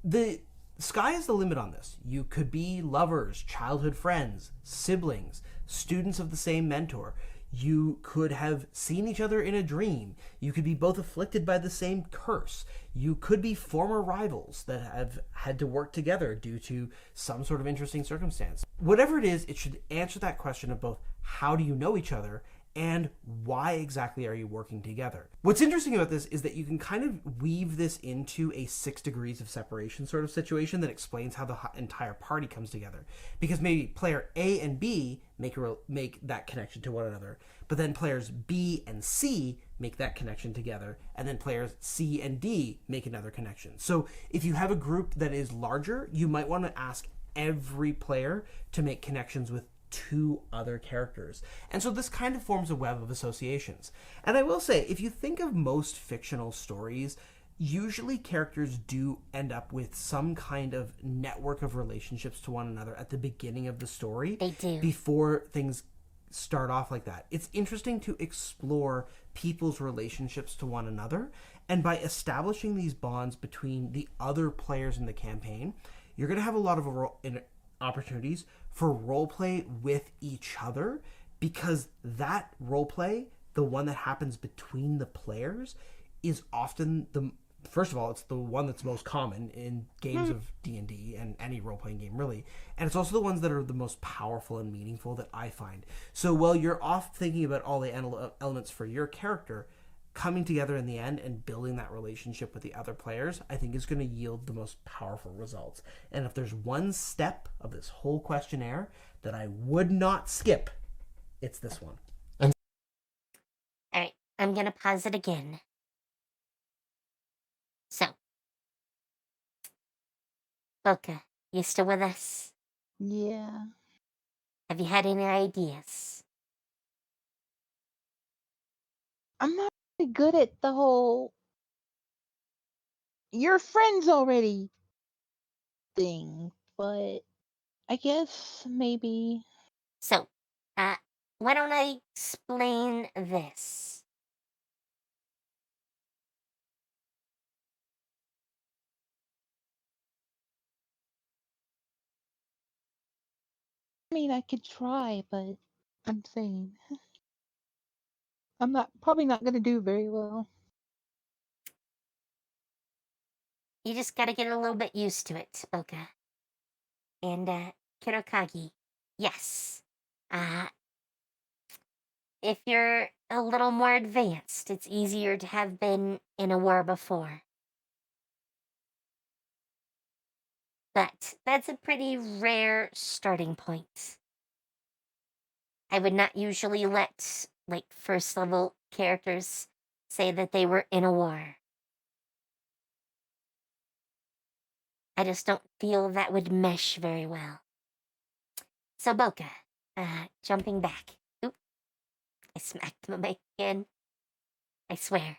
The sky is the limit on this. You could be lovers, childhood friends, siblings, students of the same mentor. You could have seen each other in a dream. You could be both afflicted by the same curse. You could be former rivals that have had to work together due to some sort of interesting circumstance. Whatever it is, it should answer that question of both how do you know each other and why exactly are you working together. What's interesting about this is that you can kind of weave this into a 6 degrees of separation sort of situation that explains how the entire party comes together. Because maybe player A and B make that connection to one another, but then players B and C make that connection together, and then players C and D make another connection. So if you have a group that is larger, you might want to ask every player to make connections with 2 other characters. And so this kind of forms a web of associations. And I will say, if you think of most fictional stories, usually characters do end up with some kind of network of relationships to one another at the beginning of the story. They do. Before things start off like that. It's interesting to explore people's relationships to one another, and by establishing these bonds between the other players in the campaign, you're going to have a lot of opportunities for roleplay with each other, because that roleplay, the one that happens between the players, is often first of all, it's the one that's most common in games of D&D and any role-playing game, really. And it's also the ones that are the most powerful and meaningful that I find. So while you're off thinking about all the elements for your character, coming together in the end and building that relationship with the other players, I think is going to yield the most powerful results. And if there's one step of this whole questionnaire that I would not skip, it's this one. All right, I'm going to pause it again. So, Boka, you still with us? Yeah. Have you had any ideas? I'm not really good at the whole "you're friends already" thing, but I guess maybe. So, why don't I explain this? I mean, I could try, but I'm saying I'm probably not gonna do very well. You just gotta get a little bit used to it, Boka. And, Kirokagi, yes. If you're a little more advanced, it's easier to have been in a war before. But that's a pretty rare starting point. I would not usually let, first level characters say that they were in a war. I just don't feel that would mesh very well. So Boka, jumping back. Oop, I smacked my mic again. I swear.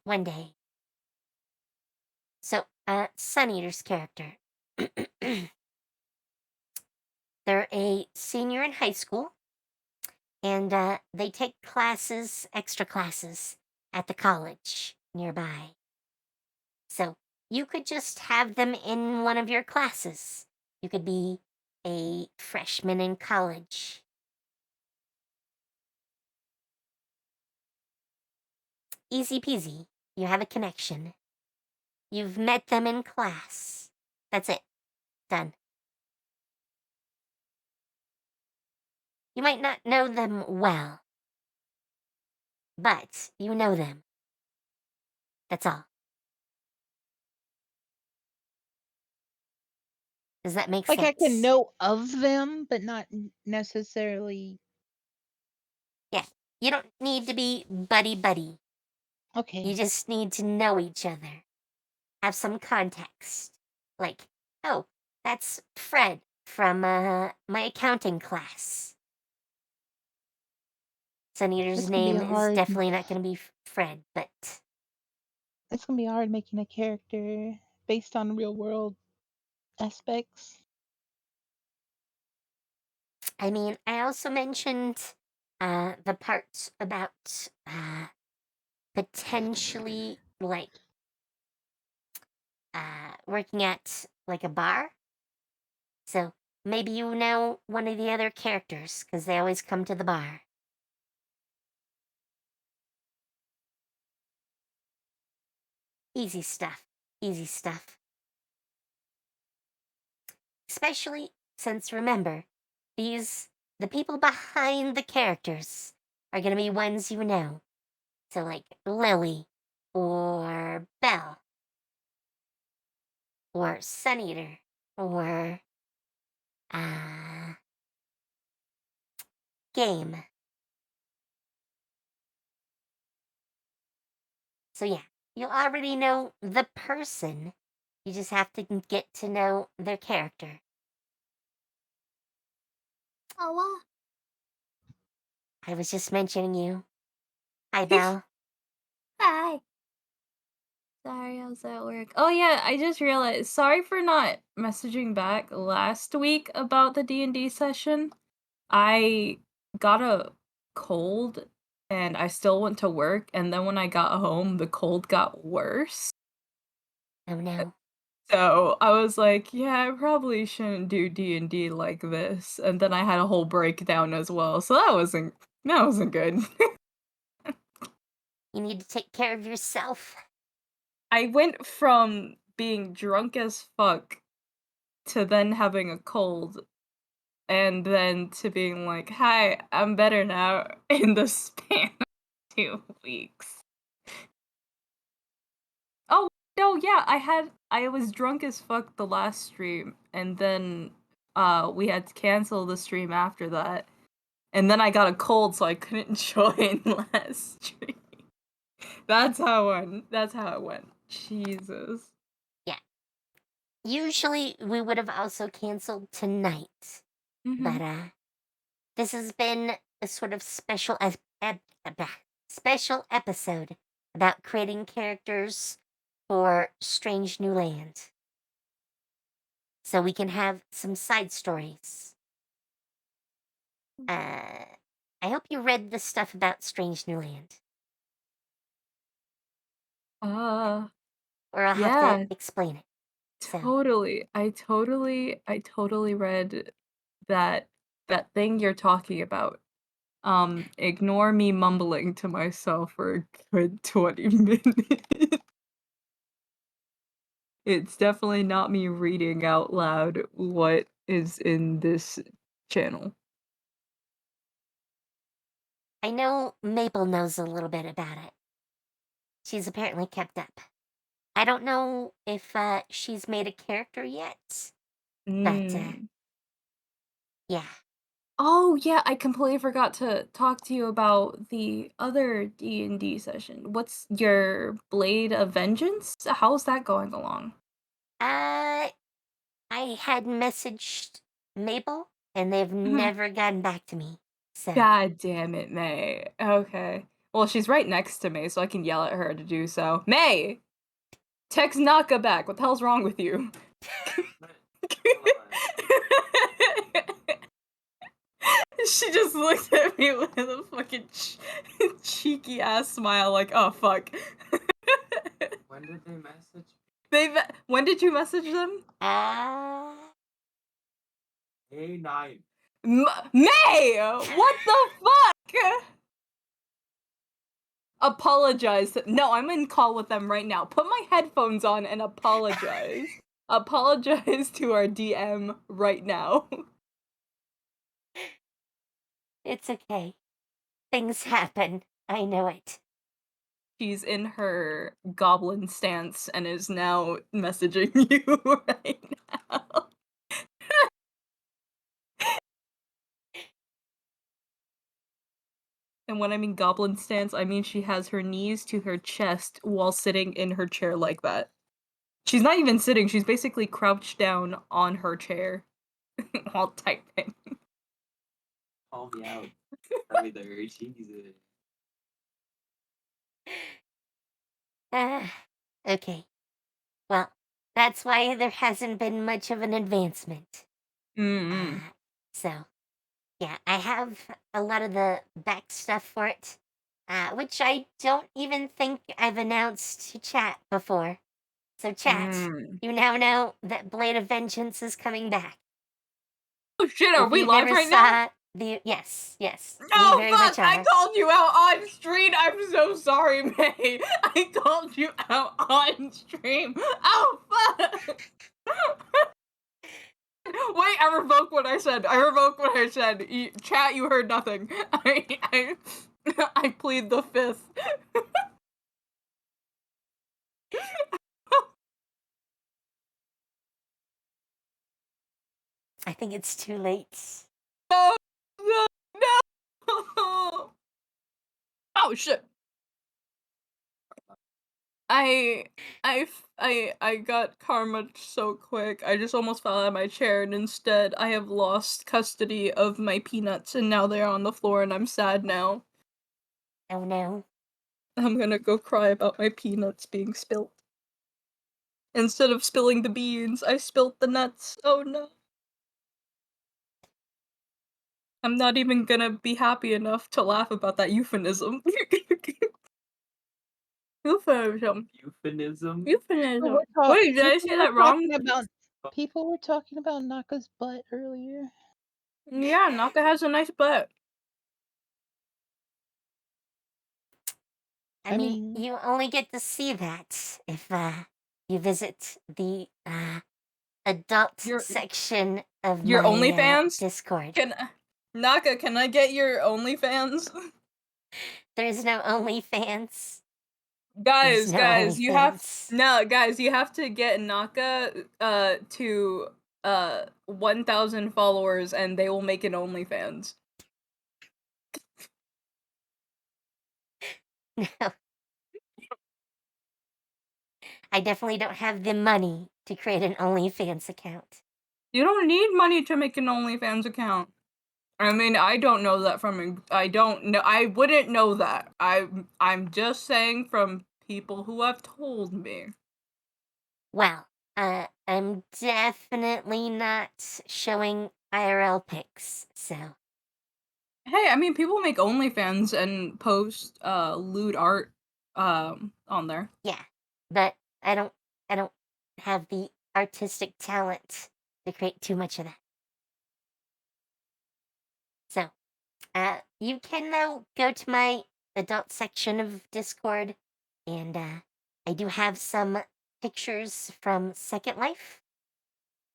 One day. So, Sun Eater's character. They're a senior in high school, and they take classes, extra classes, at the college nearby. So, you could just have them in one of your classes. You could be a freshman in college. Easy peasy. You have a connection. You've met them in class. That's it. Done. You might not know them well, but you know them. That's all. Does that make Like sense? I can know of them, but not necessarily. Yeah. You don't need to be buddy-buddy. Okay. You just need to know each other. Have some context. Like, oh, that's Fred from my accounting class. Sun Eater's It's gonna be name is hard. definitely not going to be Fred, but It's gonna be hard making a character based on real world aspects. I mean, I also mentioned the parts about potentially like working at like a bar. So maybe you know one of the other characters because they always come to the bar. Easy stuff. Easy stuff. Especially since remember, the people behind the characters are gonna be ones you know. So like Lily or Belle or Sun Eater or Game. So yeah, you'll already know the person. You just have to get to know their character. Oh, I was just mentioning you. Hi, Belle. hi. Sorry, I was at work. Oh yeah, I just realized. Sorry for not messaging back last week about the D&D session. I got a cold and I still went to work, and then when I got home, the cold got worse. Oh no. So I was like, yeah, I probably shouldn't do D&D like this. And then I had a whole breakdown as well. So that wasn't good. You need to take care of yourself. I went from being drunk as fuck to then having a cold and then to being like, hi, I'm better now in the span of 2 weeks. Oh, no, yeah, I was drunk as fuck the last stream, and then we had to cancel the stream after that. And then I got a cold, so I couldn't join last stream. That's how it went. Jesus. Yeah. Usually we would have also canceled tonight. Mhm. But this has been a sort of special special episode about creating characters for Strange New Land. So we can have some side stories. I hope you read the stuff about Strange New Land. Or I'll have Yeah, to explain it. So, totally. I totally read that thing you're talking about. Ignore me mumbling to myself for a good 20 minutes. It's definitely not me reading out loud what is in this channel. I know Maple knows a little bit about it. She's apparently kept up. I don't know if she's made a character yet, but yeah. Oh yeah, I completely forgot to talk to you about the other D&D session. What's your Blade of Vengeance? How's that going along? I had messaged Mabel, and they've never gotten back to me. So God damn it, May. Okay. Well, she's right next to me, so I can yell at her to do so. May! Text Naka back. What the hell's wrong with you? She just looked at me with a fucking cheeky ass smile, like, oh fuck. When did they message? When did you message them? Hey, 9. May! What the fuck? Apologize. No, I'm in call with them right now. Put my headphones on and apologize. Apologize to our DM right now. it's okay. Things happen. I know it. She's in her goblin stance and is now messaging you right now. And when I mean goblin stance, I mean she has her knees to her chest while sitting in her chair like that. She's not even sitting, she's basically crouched down on her chair while typing. Call me out. Either. Jesus. Okay. Well, that's why there hasn't been much of an advancement. So, yeah, I have a lot of the back stuff for it, which I don't even think I've announced to chat before. So, chat, you now know that Blade of Vengeance is coming back. Oh shit, are If we you live never right now? saw yes. Oh we very fuck! much I are. called you out on stream. I'm so sorry, May. I called you out on stream. Oh fuck! Wait, I revoke what I said. Chat, you heard nothing. I plead the fifth. I think it's too late. No! Oh shit! I got karma so quick. I just almost fell out of my chair, and instead I have lost custody of my peanuts, and now they're on the floor, and I'm sad now. Oh no. I'm gonna go cry about my peanuts being spilt. Instead of spilling the beans, I spilt the nuts. Oh no. I'm not even gonna be happy enough to laugh about that euphemism. Euphemism. Euphemism? Euphemism. Wait, did I say that wrong? People were talking about Naka's butt earlier. Yeah, Naka has a nice butt. I mean, you only get to see that if you visit the adult section of Your my OnlyFans? Discord. Naka, can I get your OnlyFans? There's no OnlyFans. Guys, no guys, you OnlyFans. you have to get Naka to 1,000 followers and they will make an OnlyFans. No. I definitely don't have the money to create an OnlyFans account. You don't need money to make an OnlyFans account. I mean, I don't know that I wouldn't know that. I'm just saying from people who have told me. Well, I'm definitely not showing IRL pics, so. Hey, I mean, people make OnlyFans and post lewd art on there. Yeah, but I don't have the artistic talent to create too much of that. So, you can now go to my adult section of Discord, and I do have some pictures from Second Life,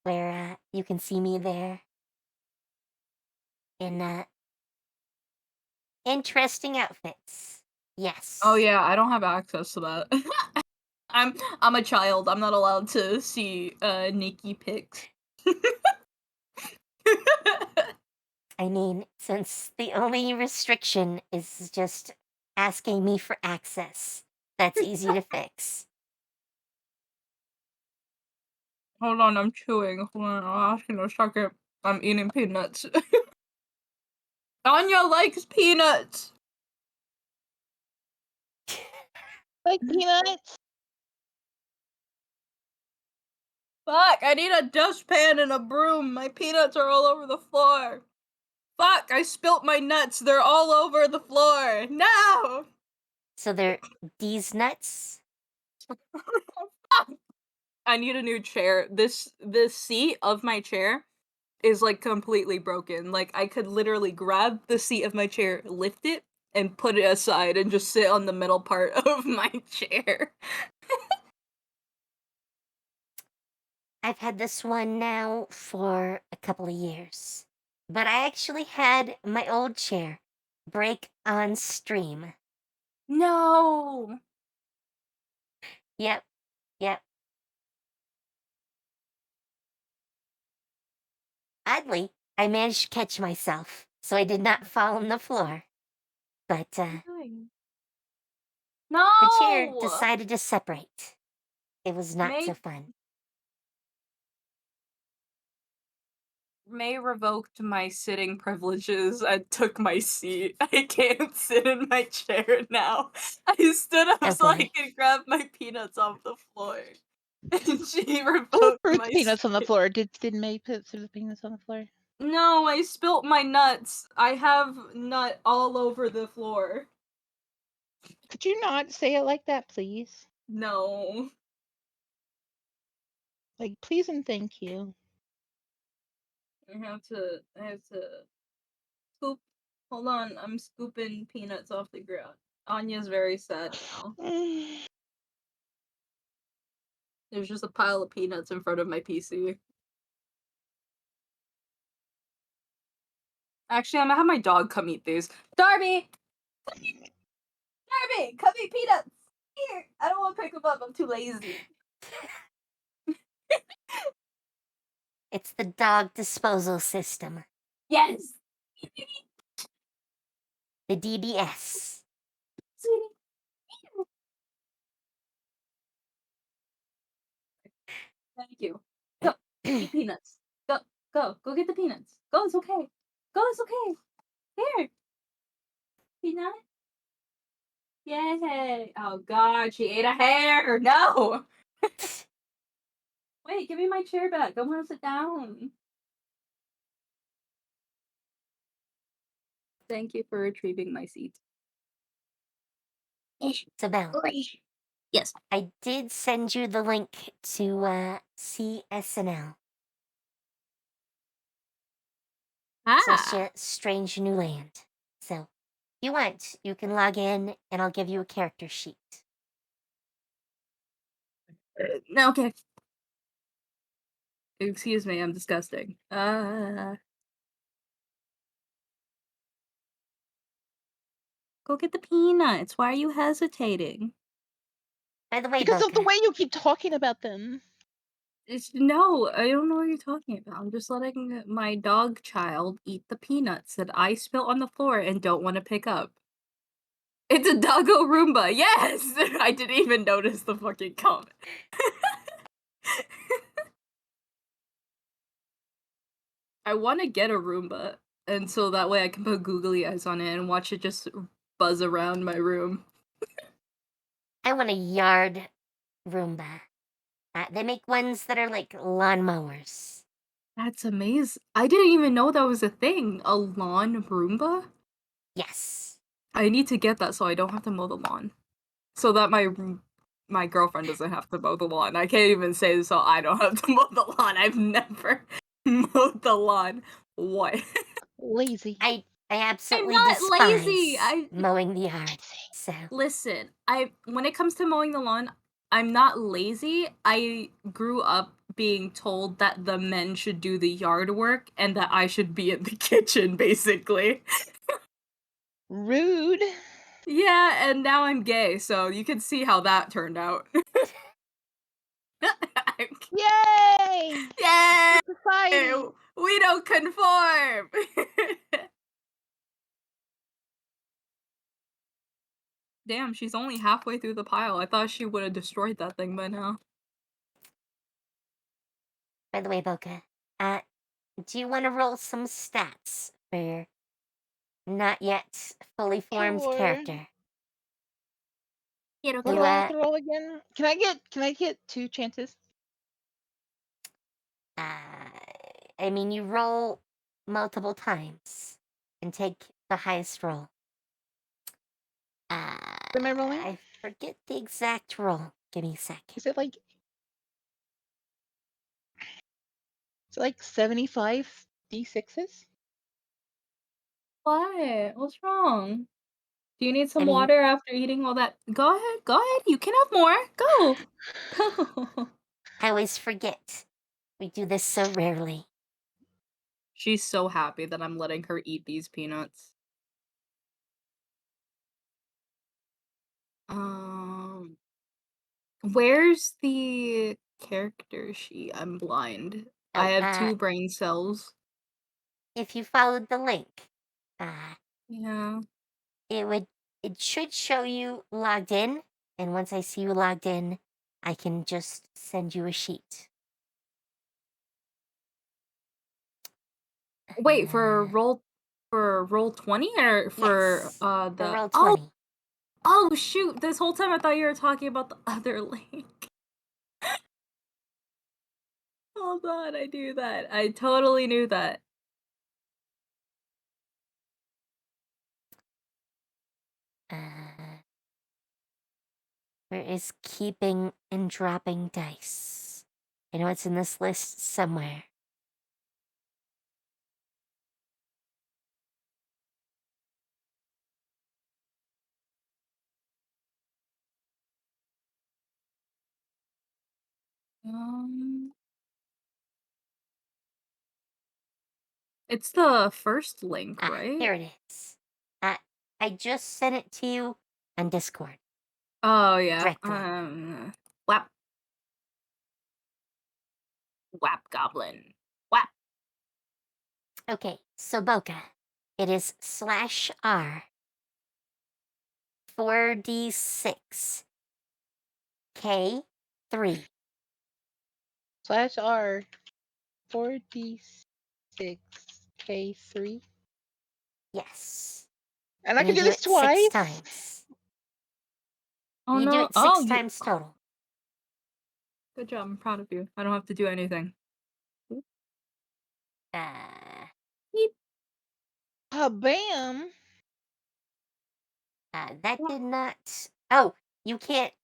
where you can see me there in interesting outfits. Yes. Oh yeah, I don't have access to that. I'm a child. I'm not allowed to see naked pics. I mean, since the only restriction is just asking me for access, that's easy to fix. Hold on, I'm chewing. Hold on, I'll ask you in a second. I'm eating peanuts. Anya likes peanuts! Like peanuts? Fuck, I need a dustpan and a broom. My peanuts are all over the floor. Fuck, I spilt my nuts. They're all over the floor. No! So they're these nuts? I need a new chair. This seat of my chair is like completely broken. Like I could literally grab the seat of my chair, lift it, and put it aside and just sit on the middle part of my chair. I've had this one now for a couple of years. But I actually had my old chair break on stream. No! Yep, yep. Oddly, I managed to catch myself, so I did not fall on the floor. But, No! the chair decided to separate. It was not so fun. May revoked my sitting privileges and took my seat. I can't sit in my chair now. I stood up so I could grab my peanuts off the floor. And she Who revoked threw my peanuts on the seat. floor? Did May put the peanuts on the floor? No, I spilt my nuts. I have nut all over the floor. Could you not say it like that, please? No. Like, please and thank you. I have to scoop. Hold on, I'm scooping peanuts off the ground. Anya's very sad now. There's just a pile of peanuts in front of my PC. Actually, I'm gonna have my dog come eat these. Darby! Darby, come eat peanuts! Here! I don't want to pick them up, I'm too lazy. It's the dog disposal system. Yes! The DBS. Sweetie. Thank you. Go, eat peanuts. Go get the peanuts. Go, it's okay. Go, it's okay. Here. Peanut? Yay. Oh god, she ate a hair. No! Wait, give me my chair back. I want to sit down. Thank you for retrieving my seat. So, Belle. Yes. I did send you the link to CSNL. Celestia Strange New Land. So, if you want, you can log in and I'll give you a character sheet. Okay. Excuse me, I'm disgusting. Go get the peanuts. Why are you hesitating? By the way, Because of the Boka, way you keep talking about them. No, I don't know what you're talking about. I'm just letting my dog child eat the peanuts that I spilt on the floor and don't want to pick up. It's a doggo Roomba. Yes! I didn't even notice the fucking comment. I want to get a Roomba, and so that way I can put googly eyes on it and watch it just buzz around my room. I want a yard Roomba. They make ones that are like lawnmowers. That's amazing. I didn't even know that was a thing. A lawn Roomba? Yes. I need to get that so I don't have to mow the lawn. So that my girlfriend doesn't have to mow the lawn. I can't even say this, so I don't have to mow the lawn. I've never mowed the lawn. What? Lazy. I absolutely not despise lazy. mowing the yard. So Listen, when it comes to mowing the lawn, I'm not lazy. I grew up being told that the men should do the yard work and that I should be in the kitchen, basically. Rude. Yeah, and now I'm gay, so you can see how that turned out. Yay! Yay! Society. We don't conform! Damn, she's only halfway through the pile. I thought she would have destroyed that thing by now. By the way, Boka, do you want to roll some stats for your not yet fully formed Sure. character? Yeah, What okay. do I have to roll again? Can I get 2 chances? I mean, you roll multiple times and take the highest roll. What am I rolling? I forget the exact roll. Give me a sec. Is it like 75 D6s? What? What's wrong? Do you need some I mean- water after eating all that? Go ahead. You can have more. Go. Go. I always forget. We do this so rarely. She's so happy that I'm letting her eat these peanuts. Where's the character sheet? I'm blind. Oh, I have 2 brain cells. If you followed the link, Yeah. it should show you logged in, and once I see you logged in, I can just send you a sheet. Wait, for roll 20 or for Yes, the for roll 20. Oh shoot, this whole time I thought you were talking about the other link. Hold on, I knew that. I totally knew that. Where is keeping and dropping dice? I know it's in this list somewhere. It's the first link, right? Here it is. I just sent it to you on Discord. Oh yeah. Directly. Whap. Whap goblin. Whap. Okay, so Boka, it is /R 4d6 K3. /R 4d6 K3. Yes. And I can you do this it twice? 6 times. Oh you no. do it 6 times total. Good job. I'm proud of you. I don't have to do anything. Bam. That did not. Oh, you can't.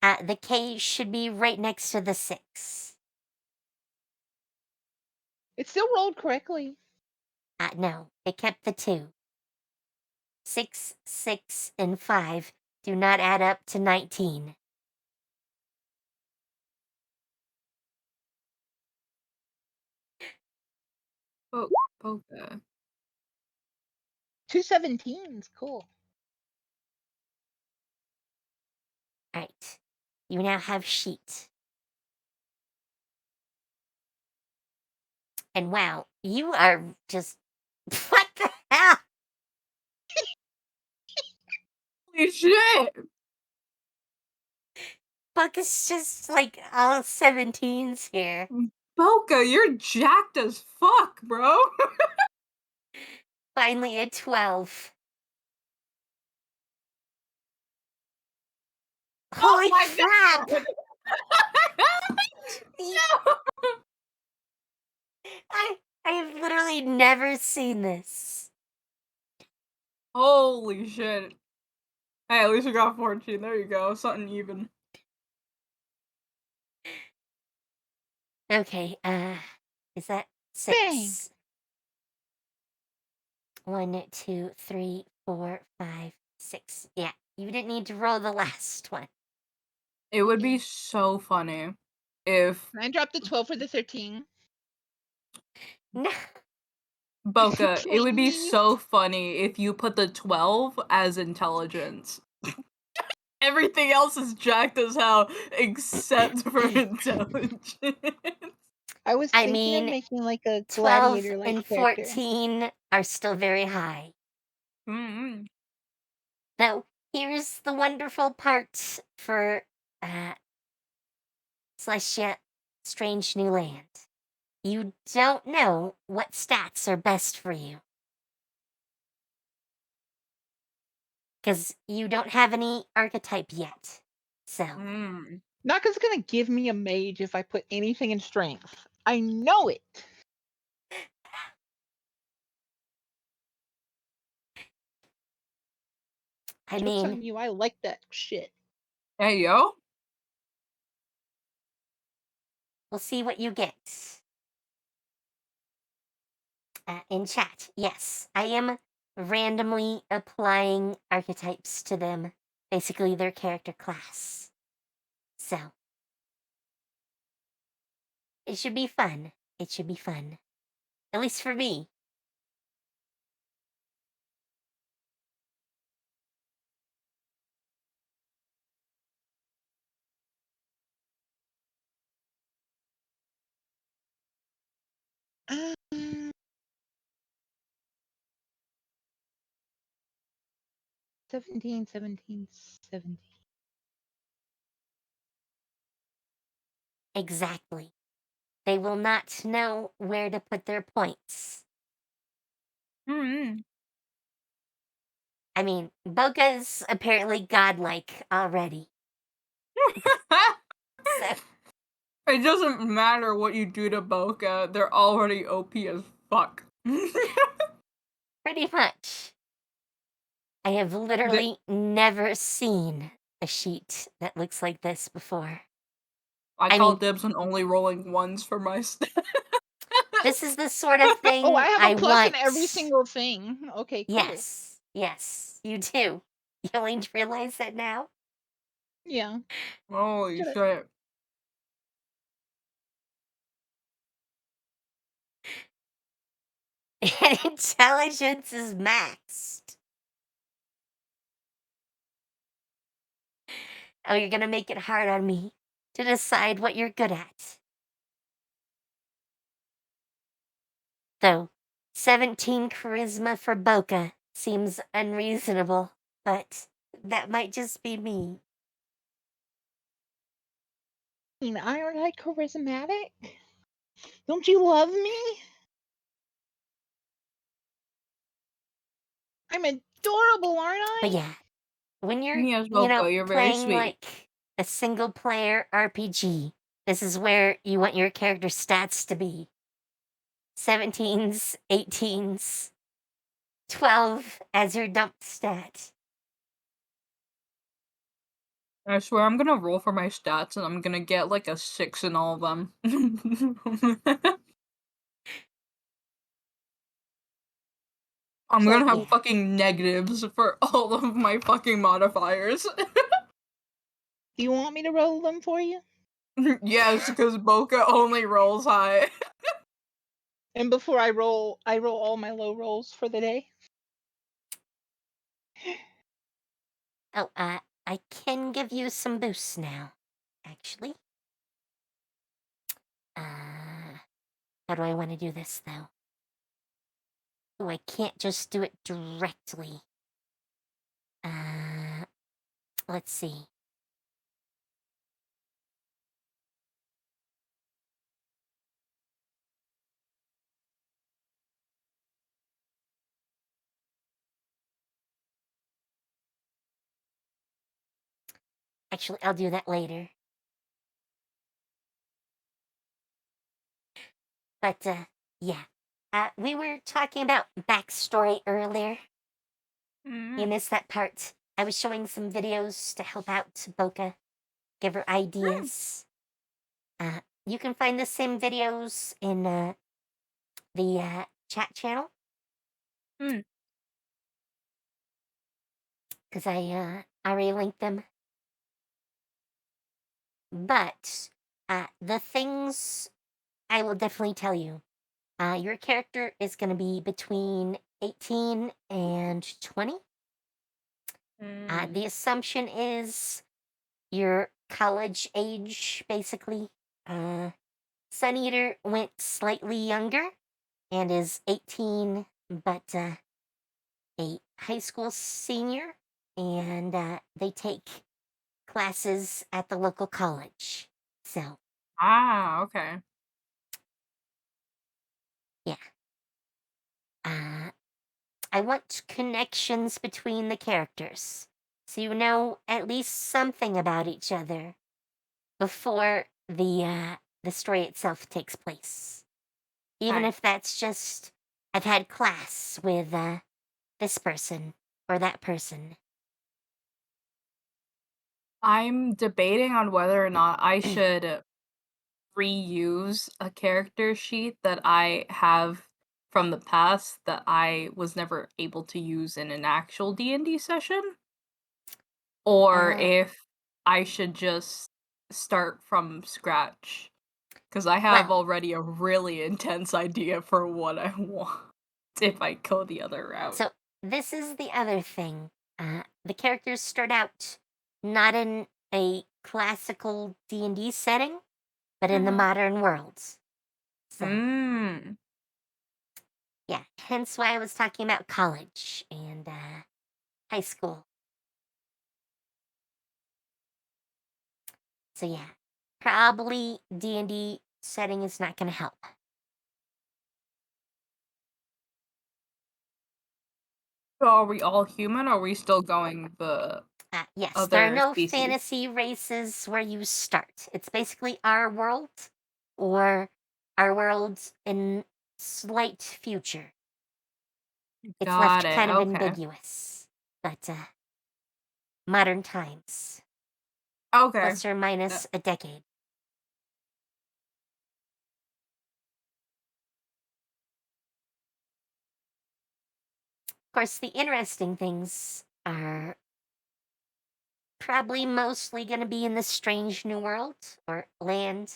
The K should be right next to the 6. It still rolled correctly. No, it kept the 2. 6, 6, and 5 do not add up to 19. Oh, okay. 2 17s. Cool. Alright. You now have sheet. And wow, you are just. What the hell? Holy shit! Buck is just like all 17s here. Boka, you're jacked as fuck, bro. Finally a 12. Holy crap! God. No. I have literally never seen this. Holy shit. Hey, at least we got 14. There you go. Something even. Okay, is that 6? Bang. 1, 2, 3, 4, 5, 6. Yeah, you didn't need to roll the last one. It would be so funny if I dropped the 12 for the 13. No. Boka, it would be Please. so funny if you put the 12 as intelligence. Everything else is jacked as hell except for intelligence. I was I thinking mean, of making like a 12 gladiator-like and character. 14 are still very high. Mm-hmm. Now, here's the wonderful part for Celestia Strange New Land. you don't know what stats are best for you. Because you don't have any archetype yet. So, Naka's gonna give me a mage if I put anything in strength. I know it. I Joke's on mean, you, I like that shit. Hey, yo. we'll see what you get. In chat, yes, I am randomly applying archetypes to them, basically their character class. So, it should be fun. It should be fun. At least for me. Um, 17, 17, 17. Exactly. They will not know where to put their points. I mean, Boka's apparently godlike already. So, It doesn't matter what you do to Boka, they're already OP as fuck. pretty much. I have literally never seen a sheet that looks like this before. I I call mean- dibs on only rolling ones for my stat. This is the sort of thing Oh, I have I a plus want. in every single thing. Okay, cool. Yes, yes, you do. You only realize that now? Yeah. Holy Should've- shit. And intelligence is maxed. Oh, you're gonna make it hard on me to decide what you're good at. So, 17 charisma for Boka seems unreasonable, but that might just be me. Aren't I charismatic? Don't you love me? I'm adorable, aren't I? But yeah, when you're, Yes, Boka, you're very playing sweet. like a single player RPG, this is where you want your character stats to be. 17s, 18s, 12 as your dump stat. I swear I'm gonna roll for my stats and I'm gonna get like a 6 in all of them. I'm So, gonna have yeah. fucking negatives for all of my fucking modifiers. Do you want me to roll them for you? Yes, because Boka only rolls high. And before I roll all my low rolls for the day. Oh, I can give you some boosts now, actually. How do I want to do this, though? Oh, I can't just do it directly. Let's see. Actually, I'll do that later. But, yeah. We were talking about backstory earlier. You missed that part. I was showing some videos to help out Boka, give her ideas. You can find the same videos in the chat channel. Because I already linked them. But the things I will definitely tell you. Your character is going to be between 18 and 20. The assumption is your college age, basically. Sun Eater went slightly younger and is 18, but a high school senior, and they take classes at the local college. So, Ah, okay. I want connections between the characters, so you know at least something about each other before the story itself takes place. Even Okay. if that's just I've had class with this person or that person. I'm debating on whether or not I should reuse a character sheet that I have from the past that I was never able to use in an actual D&D session, or Uh, if I should just start from scratch. Because I have well, already a really intense idea for what I want if I go the other route. so this is the other thing. The characters start out not in a classical D&D setting, but in the modern worlds. So, Mm. yeah, hence why I was talking about college and high school. So yeah, probably D&D setting is not going to help. So are we all human, or are we still going the Yes, there are other no species? fantasy races where you start. It's basically our world or our world in slight future. It's Got left it, kind of okay. ambiguous, but modern times, Okay. plus or minus a decade. Of course, the interesting things are probably mostly going to be in the strange new world or land.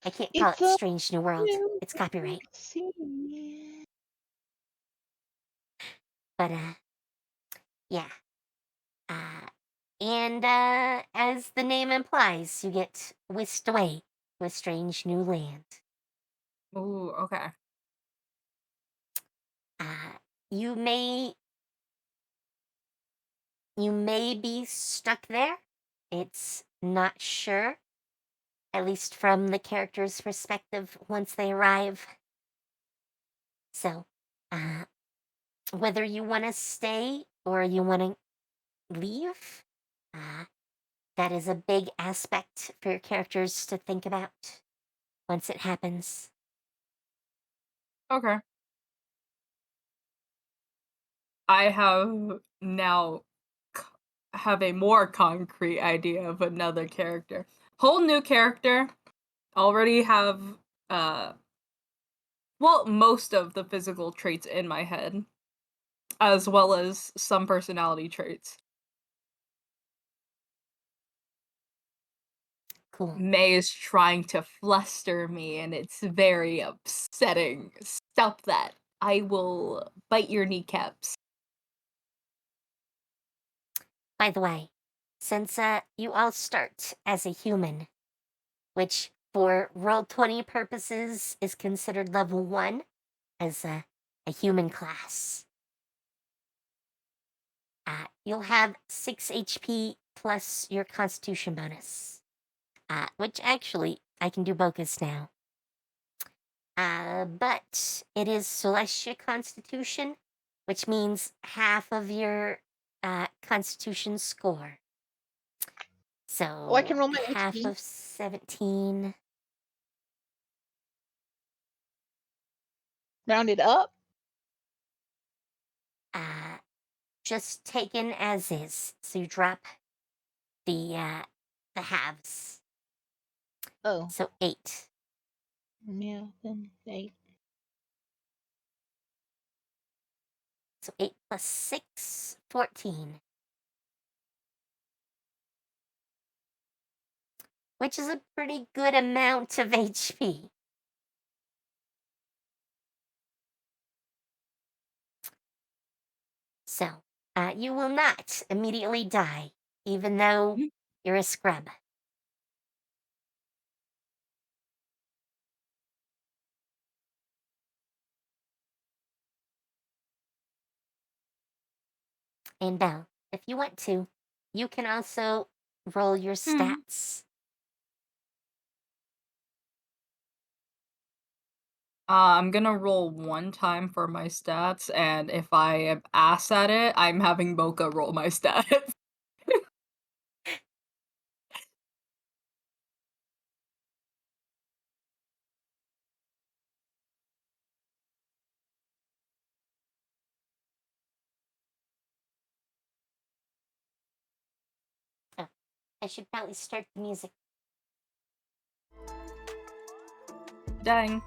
I can't call It's it a strange new world. It's copyright. scene. But yeah. And as the name implies, you get whisked away to a strange new land. Ooh, okay. You may be stuck there. It's not sure, at least from the character's perspective once they arrive. So, whether you want to stay or you want to leave, that is a big aspect for your characters to think about once it happens. Okay. I have now have a more concrete idea of another character. Whole new character. Already have well, most of the physical traits in my head, as well as some personality traits. Cool. May is trying to fluster me, and it's very upsetting. Stop that. I will bite your kneecaps. By the way, since you all start as a human, which for Roll20 purposes is considered level 1 as a human class, you'll have 6 HP plus your constitution bonus, which actually I can do Bokus now. But it is Celestia constitution, which means half of your constitution score. So Oh, I can roll my half HP. of 17. Round it up. Just taken as is. So you drop the halves. Oh. So 8. Yeah, then 8. So 8 plus 6, 14. Which is a pretty good amount of HP. So, you will not immediately die, even though you're a scrub. And Belle, if you want to, you can also roll your stats. I'm gonna roll one time for my stats, and if I am ass at it, I'm having Boka roll my stats. Oh, I should probably start the music. Dang.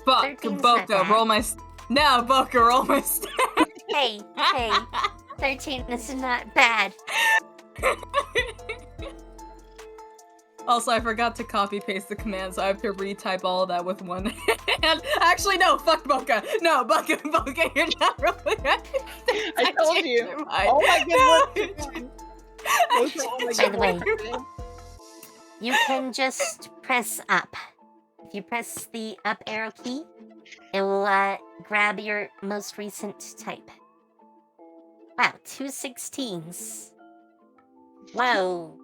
Fuck, 13's not Boka, bad. roll my No, Boka, roll my stats. Hey, 13 is not bad. Also, I forgot to copy paste the command, so I have to retype all of that with one hand. Actually, no, fuck Boka. No, Boka, you're not rolling. I told you. Oh my goodness. By the way, you can just press up. If you press the up arrow key, it will grab your most recent type. Wow, 2 16s. Whoa.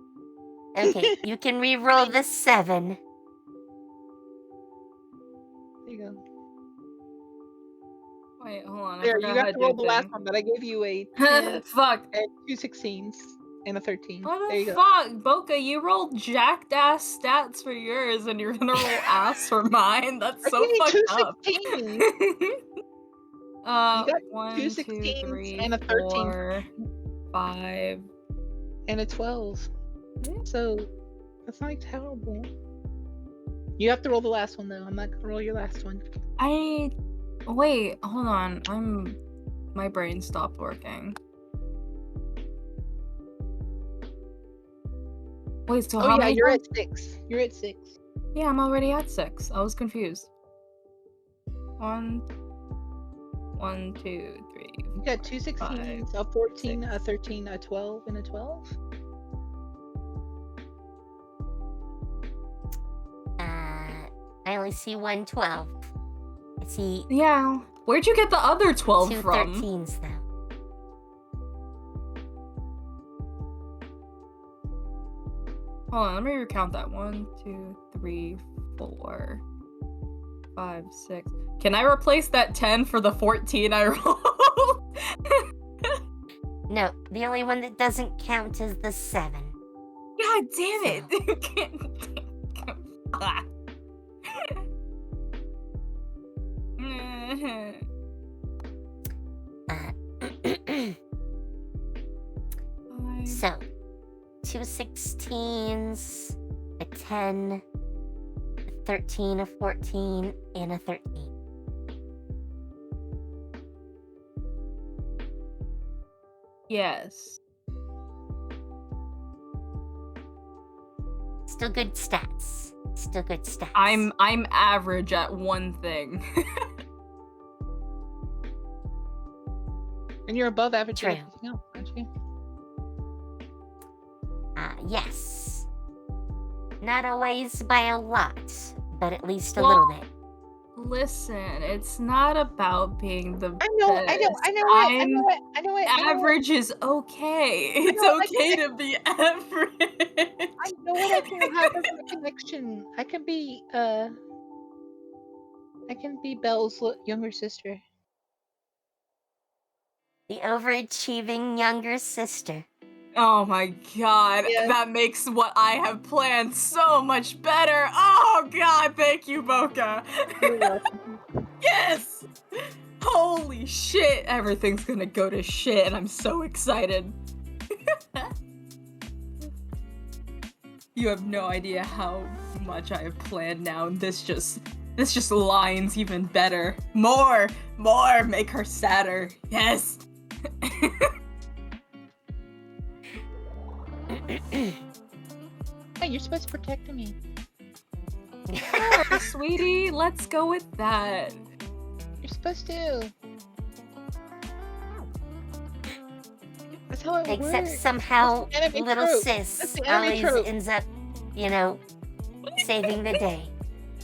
Okay, you can re-roll the 7. There you go. Wait, hold on. There, you have to roll the last thing. one, but I gave you a 10 Fuck. and 2 16s and a 13. What There the you go. fuck? Boka, you rolled jacked ass stats for yours and you're gonna roll ass for mine? That's I so gave you fucked 2 up. 16s. You got 1, 2 2, 16s 3, and a 13. 4, 5. And a 12. So, that's not terrible. You have to roll the last one, though. I'm not gonna roll your last one. Wait, hold on. My brain stopped working. Wait, so Oh, how yeah, many you're times? at 6. You're at 6. Yeah, I'm already at 6. I was confused. 1, 2, 3. You got 2 16s, a 14, a 13, a 12, and a 12? I only see 1 12. I see Yeah. Where'd you get the other 12 2 from? 13s, though. Hold on, let me recount that. 1, 2, 3, 4, 5, 6. Can I replace that 10 for the 14 I rolled? No, the only one that doesn't count is the 7. God damn it! Ah. So, 2 16s, a 10, a 13, a 14, and a 13. Yes. Still good stats. Still good stats. I'm average at one thing. And you're above average True. at everything else, aren't you? Yes. Not always by a lot, but at least a Well, little bit. Listen, it's not about being the I know it. Average is okay. It's okay to be average. I know what I can have as a connection. I can be Belle's younger sister. The overachieving younger sister. Oh my god, Yes. that makes what I have planned so much better. Oh god, thank you, Boka. You're welcome. Yes! Holy shit, everything's gonna go to shit and I'm so excited. You have no idea how much I have planned now, and this just lines even better. More, make her sadder. Yes. Hey, you're supposed to protect me. Sure, sweetie, let's go with that. You're supposed to. That's how it Except works. somehow That's the enemy little trope. sis That's the enemy always trope. ends up, saving the day.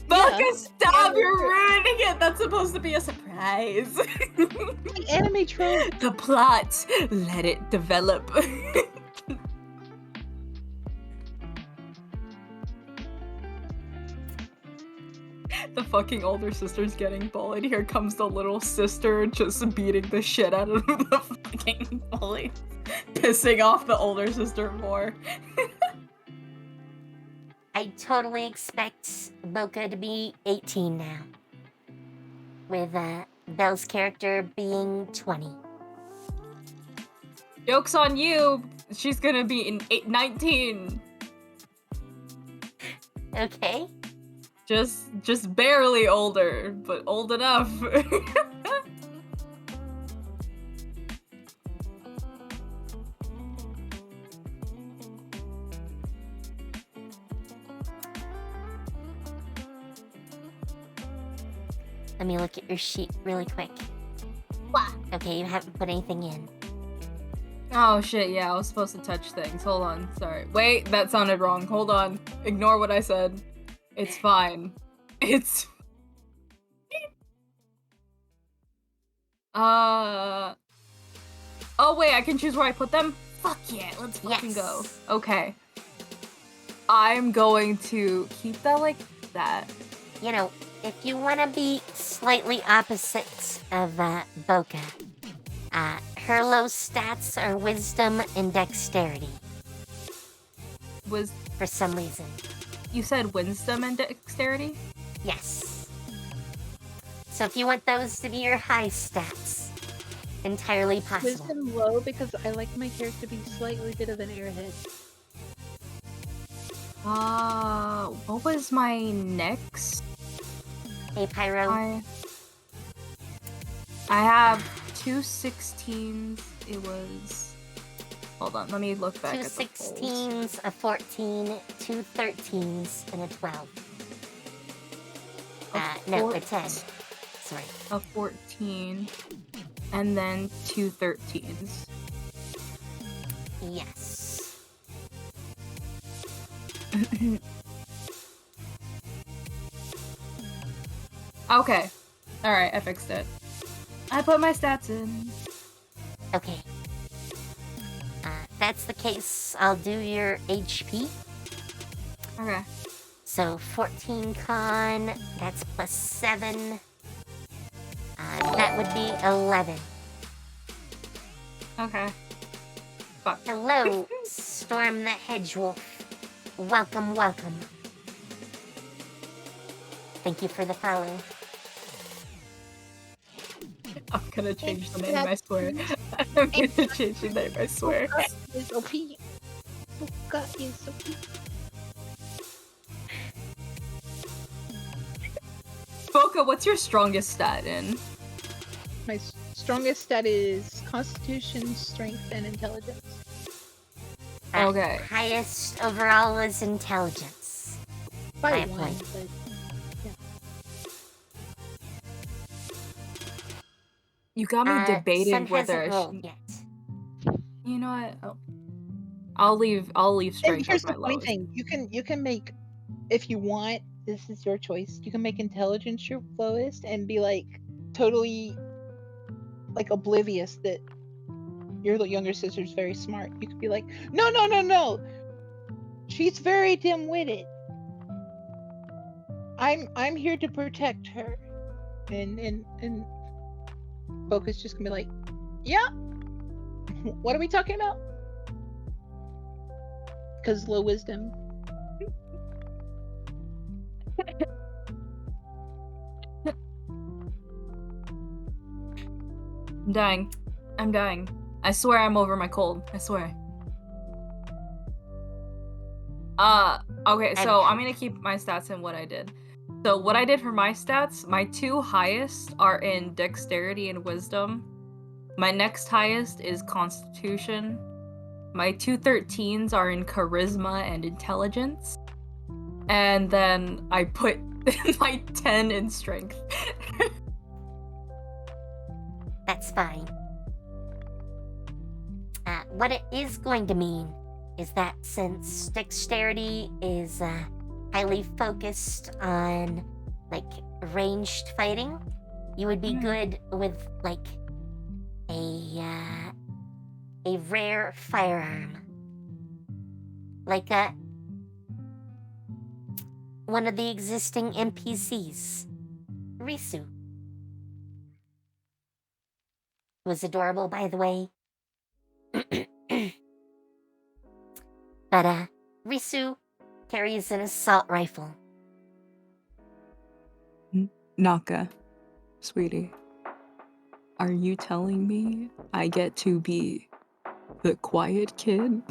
Boka, Yeah. stop! Yeah, You're you're- ruining it! That's supposed to be a surprise. Guys. Anime trope. The plot. Let it develop. The fucking older sister's getting bullied. Here comes the little sister just beating the shit out of the fucking bully. Pissing off the older sister more. I totally expect Boka to be 18 now. With Belle's character being 20. Joke's on you. She's gonna be in 19. Okay. Just barely older, but old enough. Let me look at your sheet really quick. What? Okay, you haven't put anything in. Oh shit, yeah, I was supposed to touch things. Hold on, sorry. Wait, that sounded wrong. Hold on. Ignore what I said. It's fine. It's... Oh wait, I can choose where I put them? Fuck yeah, let's fucking go. Okay. I'm going to keep that like that. You know, if you want to be slightly opposite of Boka, her low stats are wisdom and dexterity. For some reason. You said wisdom and dexterity? Yes. So if you want those to be your high stats, entirely possible. Wisdom low because I like my character to be slightly bit of an airhead. What was my next? Hey, Pyro. I have 2 16s. It was... Hold on, let me look back 2 at the 16s, a 14, 2 13s, and a 12. No, a 10. Sorry. A 14, and then 2 13s. Yes. Okay. Alright, I fixed it. I put my stats in. Okay. That's the case. I'll do your HP. Okay. So 14 con, that's plus 7. That would be 11. Okay. Fuck. Hello, Storm the Hedgewolf. Welcome, welcome. Thank you for the follow. I'm gonna change the name, I swear. I'm gonna change the name, I swear. Boka is OP. Boka is OP. Boka, what's your strongest stat in? My strongest stat is Constitution, Strength, and Intelligence. Okay. Highest overall is intelligence. By a one, point. but yeah. You got me debating Sun whether I hasn't rolled should... yet. You know what? Oh. I'll leave And strength here's as my the funny lowest. thing: you can make, if you want, this is your choice. You can make intelligence your lowest and be like totally like oblivious that your younger sister's very smart. You could be like, no, she's very dim-witted. I'm here to protect her, and Boka's just gonna be like, yeah. What are we talking about? Because low wisdom. I'm dying. I'm dying. I swear I'm over my cold. I swear. Okay, so I'm gonna keep my stats in what I did. So what I did for my stats, my 2 highest are in dexterity and wisdom. My next highest is constitution. My 2 13s are in charisma and intelligence. And then I put my 10 in strength. That's fine. What it is going to mean is that since dexterity is highly focused on like ranged fighting, you would be good with, like, a rare firearm. Like, one of the existing NPCs. Risu. Was adorable, by the way. But, Risu carries an assault rifle. Naka, sweetie, are you telling me I get to be the quiet kid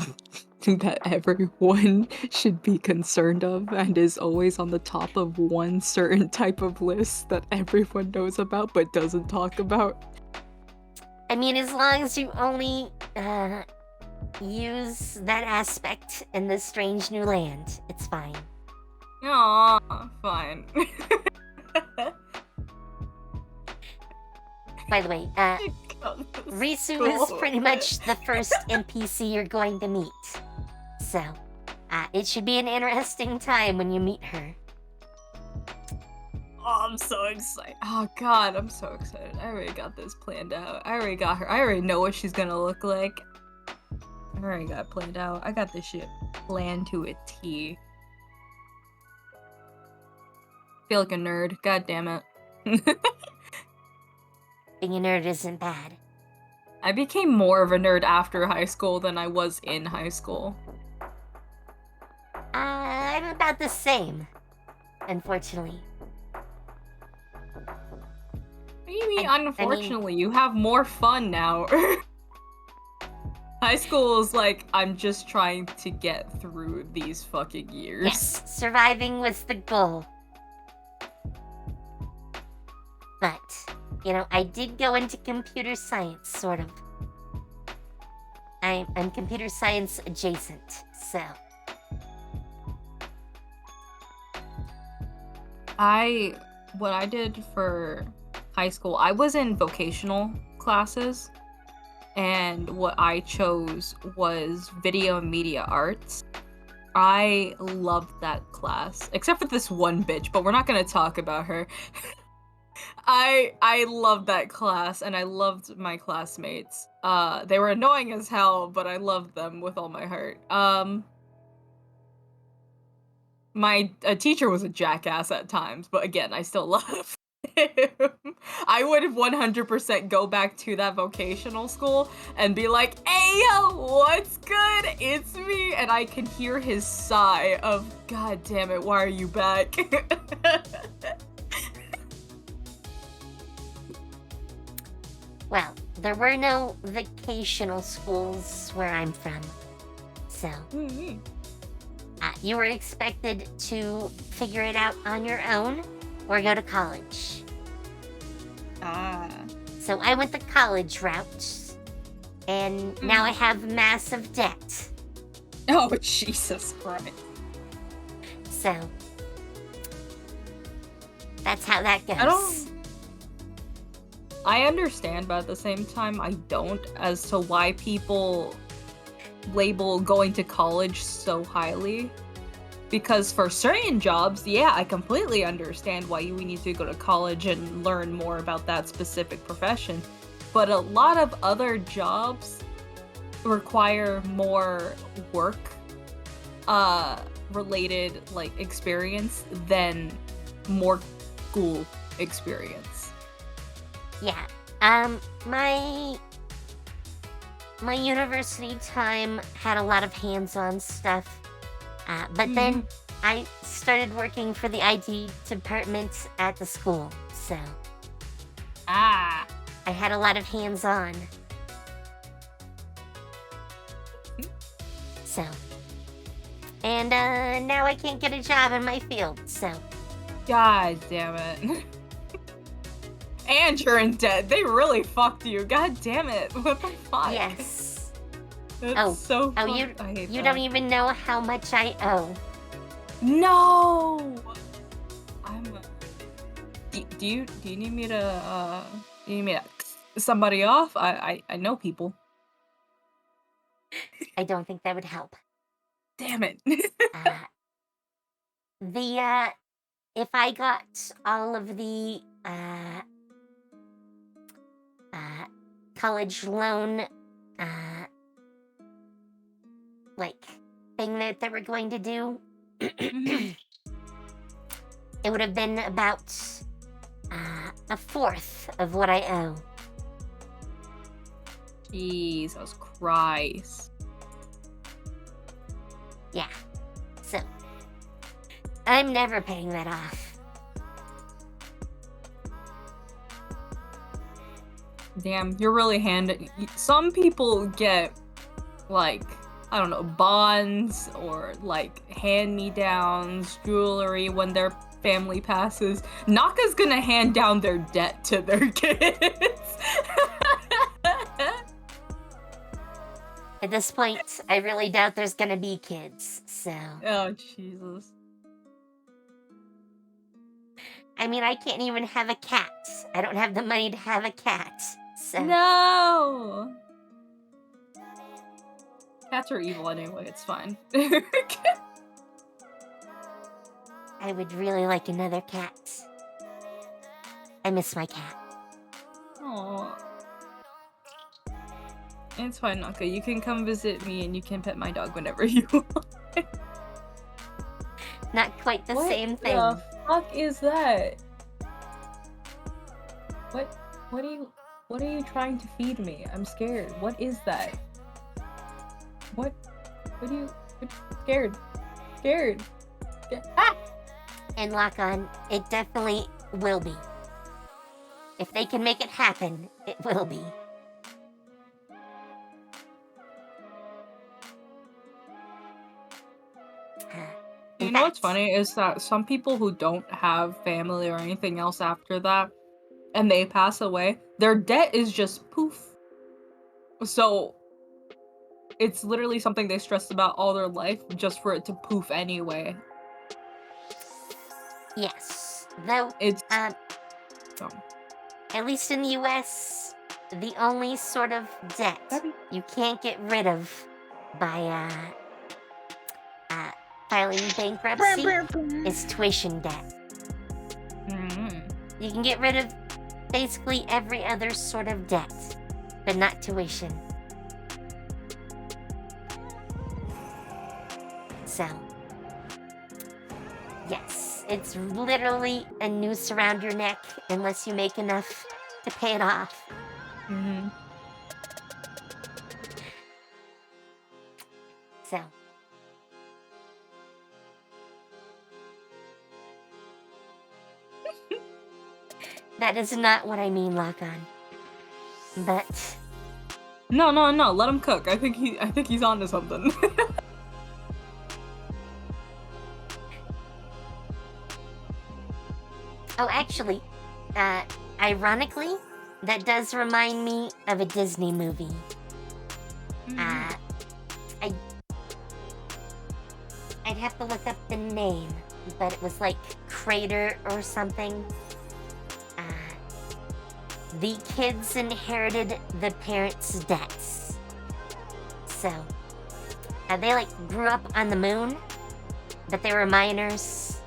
that everyone should be concerned of and is always on the top of one certain type of list that everyone knows about but doesn't talk about? I mean, as long as you only, use that aspect in this strange new land, it's fine. Aw, fine. By the way, Risu is pretty much the first NPC you're going to meet. So, it should be an interesting time when you meet her. Oh, I'm so excited. Oh god, I'm so excited. I already got this planned out. I already got her. I already know what she's gonna look like. I already got it planned out. I got this shit planned to a T. Feel like a nerd. God damn it. Being a nerd isn't bad. I became more of a nerd after high school than I was in high school. I'm about the same, unfortunately. What do you mean, unfortunately? You have more fun now. High school is like, I'm just trying to get through these fucking years. Yes, surviving was the goal. But, you know, I did go into computer science, sort of. I'm computer science adjacent, so. What I did for high school, I was in vocational classes, and what I chose was video and media arts. I loved that class, except for this one bitch, but we're not gonna talk about her. I loved that class, and I loved my classmates. They were annoying as hell, but I loved them with all my heart. My teacher was a jackass at times, but again, I still love him. I would 100% go back to that vocational school and be like, "Hey yo, what's good? It's me," and I can hear his sigh of, "God damn it, why are you back?" Well, there were no vocational schools where I'm from, so. You were expected to figure it out on your own or go to college. So I went the college route, and now I have massive debt. Oh, Jesus Christ. So, that's how that goes. I understand, but at the same time, I don't, as to why people label going to college so highly. Because for certain jobs, yeah, I completely understand why you need to go to college and learn more about that specific profession. But a lot of other jobs require more work related like experience than more school experience. Yeah. My university time had a lot of hands-on stuff. But then I started working for the IT department at the school, so. I had a lot of hands-on. So. And now I can't get a job in my field, so. God damn it. And you're in debt. They really fucked you. God damn it. What the fuck? Yes. That's so you don't even know how much I owe. No. Do you need me to somebody off? I know people. I don't think that would help. Damn it. If I got all of the college loan, like, thing that they were going to do. It would have been about a fourth of what I owe. Jesus Christ. Yeah. So, I'm never paying that off. Damn, you're really handing. Some people get, like, I don't know, bonds or, like, hand-me-downs, jewelry when their family passes. Naka's gonna hand down their debt to their kids. At this point, I really doubt there's gonna be kids, so... Oh, Jesus. I mean, I can't even have a cat. I don't have the money to have a cat, so... No! Cats are evil anyway, it's fine. I would really like another cat. I miss my cat. Aww. It's fine, Naka. You can come visit me and you can pet my dog whenever you want. Not quite the same thing. What the fuck is that? What are you trying to feed me? I'm scared. What is that? What are you scared? Ah! And lock on, it definitely will be. If they can make it happen, it will be. You know what's funny is that some people who don't have family or anything else after that, and they pass away, their debt is just poof. So, it's literally something they stressed about all their life just for it to poof anyway. Yes. Though, it's... at least in the US, the only sort of debt you can't get rid of by, filing bankruptcy is tuition debt. You can get rid of basically every other sort of debt, but not tuition. So, yes, it's literally a noose around your neck unless you make enough to pay it off. So. That is not what I mean, Lock-On. But... No, let him cook. I think he's onto something. Oh, actually, ironically, that does remind me of a Disney movie. I'd have to look up the name, but it was like Crater or something. The kids inherited the parents' debts. So, they like grew up on the moon, but they were minors.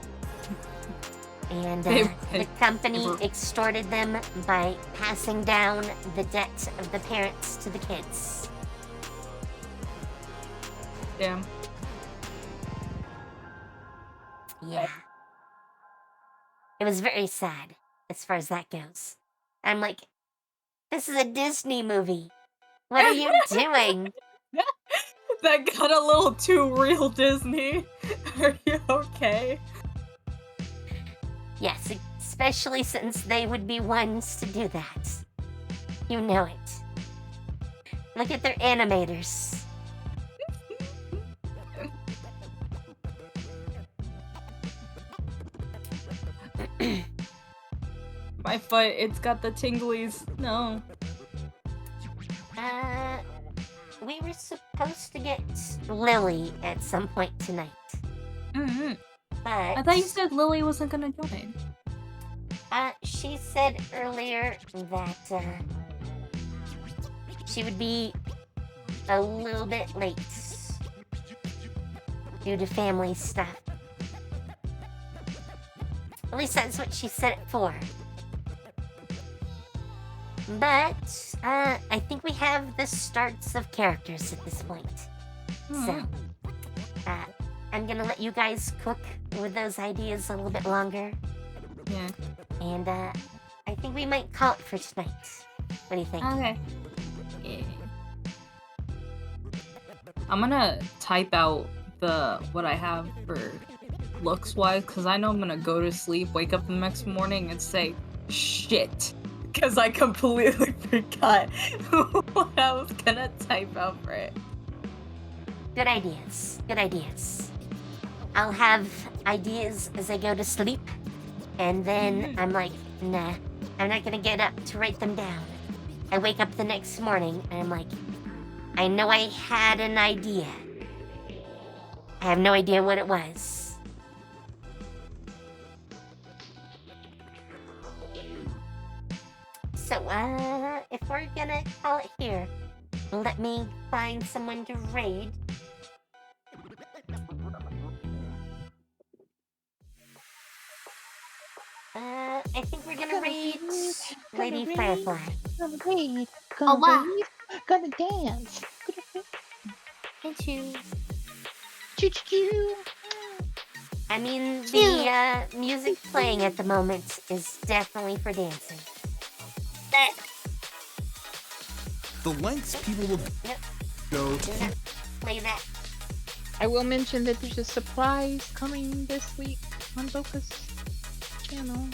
And the company extorted them by passing down the debt of the parents to the kids. Damn. Yeah. It was very sad, as far as that goes. I'm like, this is a Disney movie. What are you doing? That got a little too real, Disney. Are you okay? Yes, especially since they would be ones to do that. You know it. Look at their animators. My foot, it's got the tinglies. No. We were supposed to get Lily at some point tonight. But I thought you said Lily wasn't gonna join. She said earlier that she would be a little bit late due to family stuff. At least that's what she said it for. But I think we have the starts of characters at this point. So I'm gonna let you guys cook with those ideas a little bit longer. Yeah. And I think we might call it for tonight. What do you think? Okay. Yeah. I'm gonna type out what I have for looks wise, because I know I'm gonna go to sleep, wake up the next morning, and say shit, because I completely forgot what I was gonna type out for it. Good ideas. Good ideas. I'll have ideas as I go to sleep, and then I'm like, nah, I'm not gonna get up to write them down. I wake up the next morning, and I'm like, I know I had an idea. I have no idea what it was. So, if we're gonna call it here, let me find someone to raid. I think we're gonna raid Lady Firefly. Gonna raid. Oh, wow. Gonna dance. And you. Choo-choo-choo. I mean, the music playing at the moment is definitely for dancing. The lengths people will go Do to not play that. I will mention that there's a surprise coming this week on Boka's channel.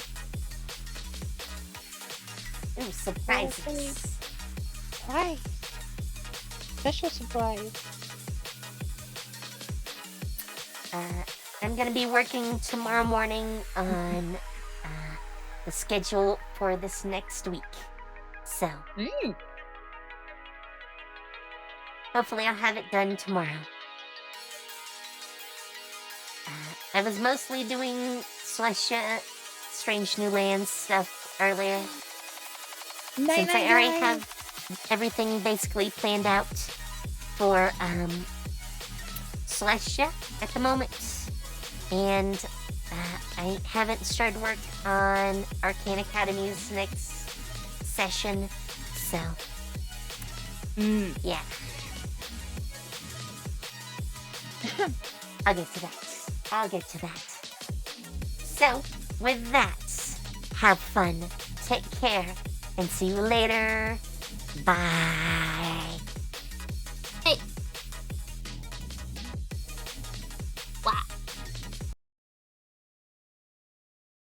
Ooh, surprises. Surprise. Special surprise. I'm gonna be working tomorrow morning on the schedule for this next week. So, hopefully I'll have it done tomorrow. I was mostly doing Celestia Strange New Lands stuff earlier. Since I already have everything basically planned out for Celestia at the moment. And I haven't started work on Arcane Academy's next session. So, yeah. I'll get to that. So, with that, have fun, take care, and see you later. Bye.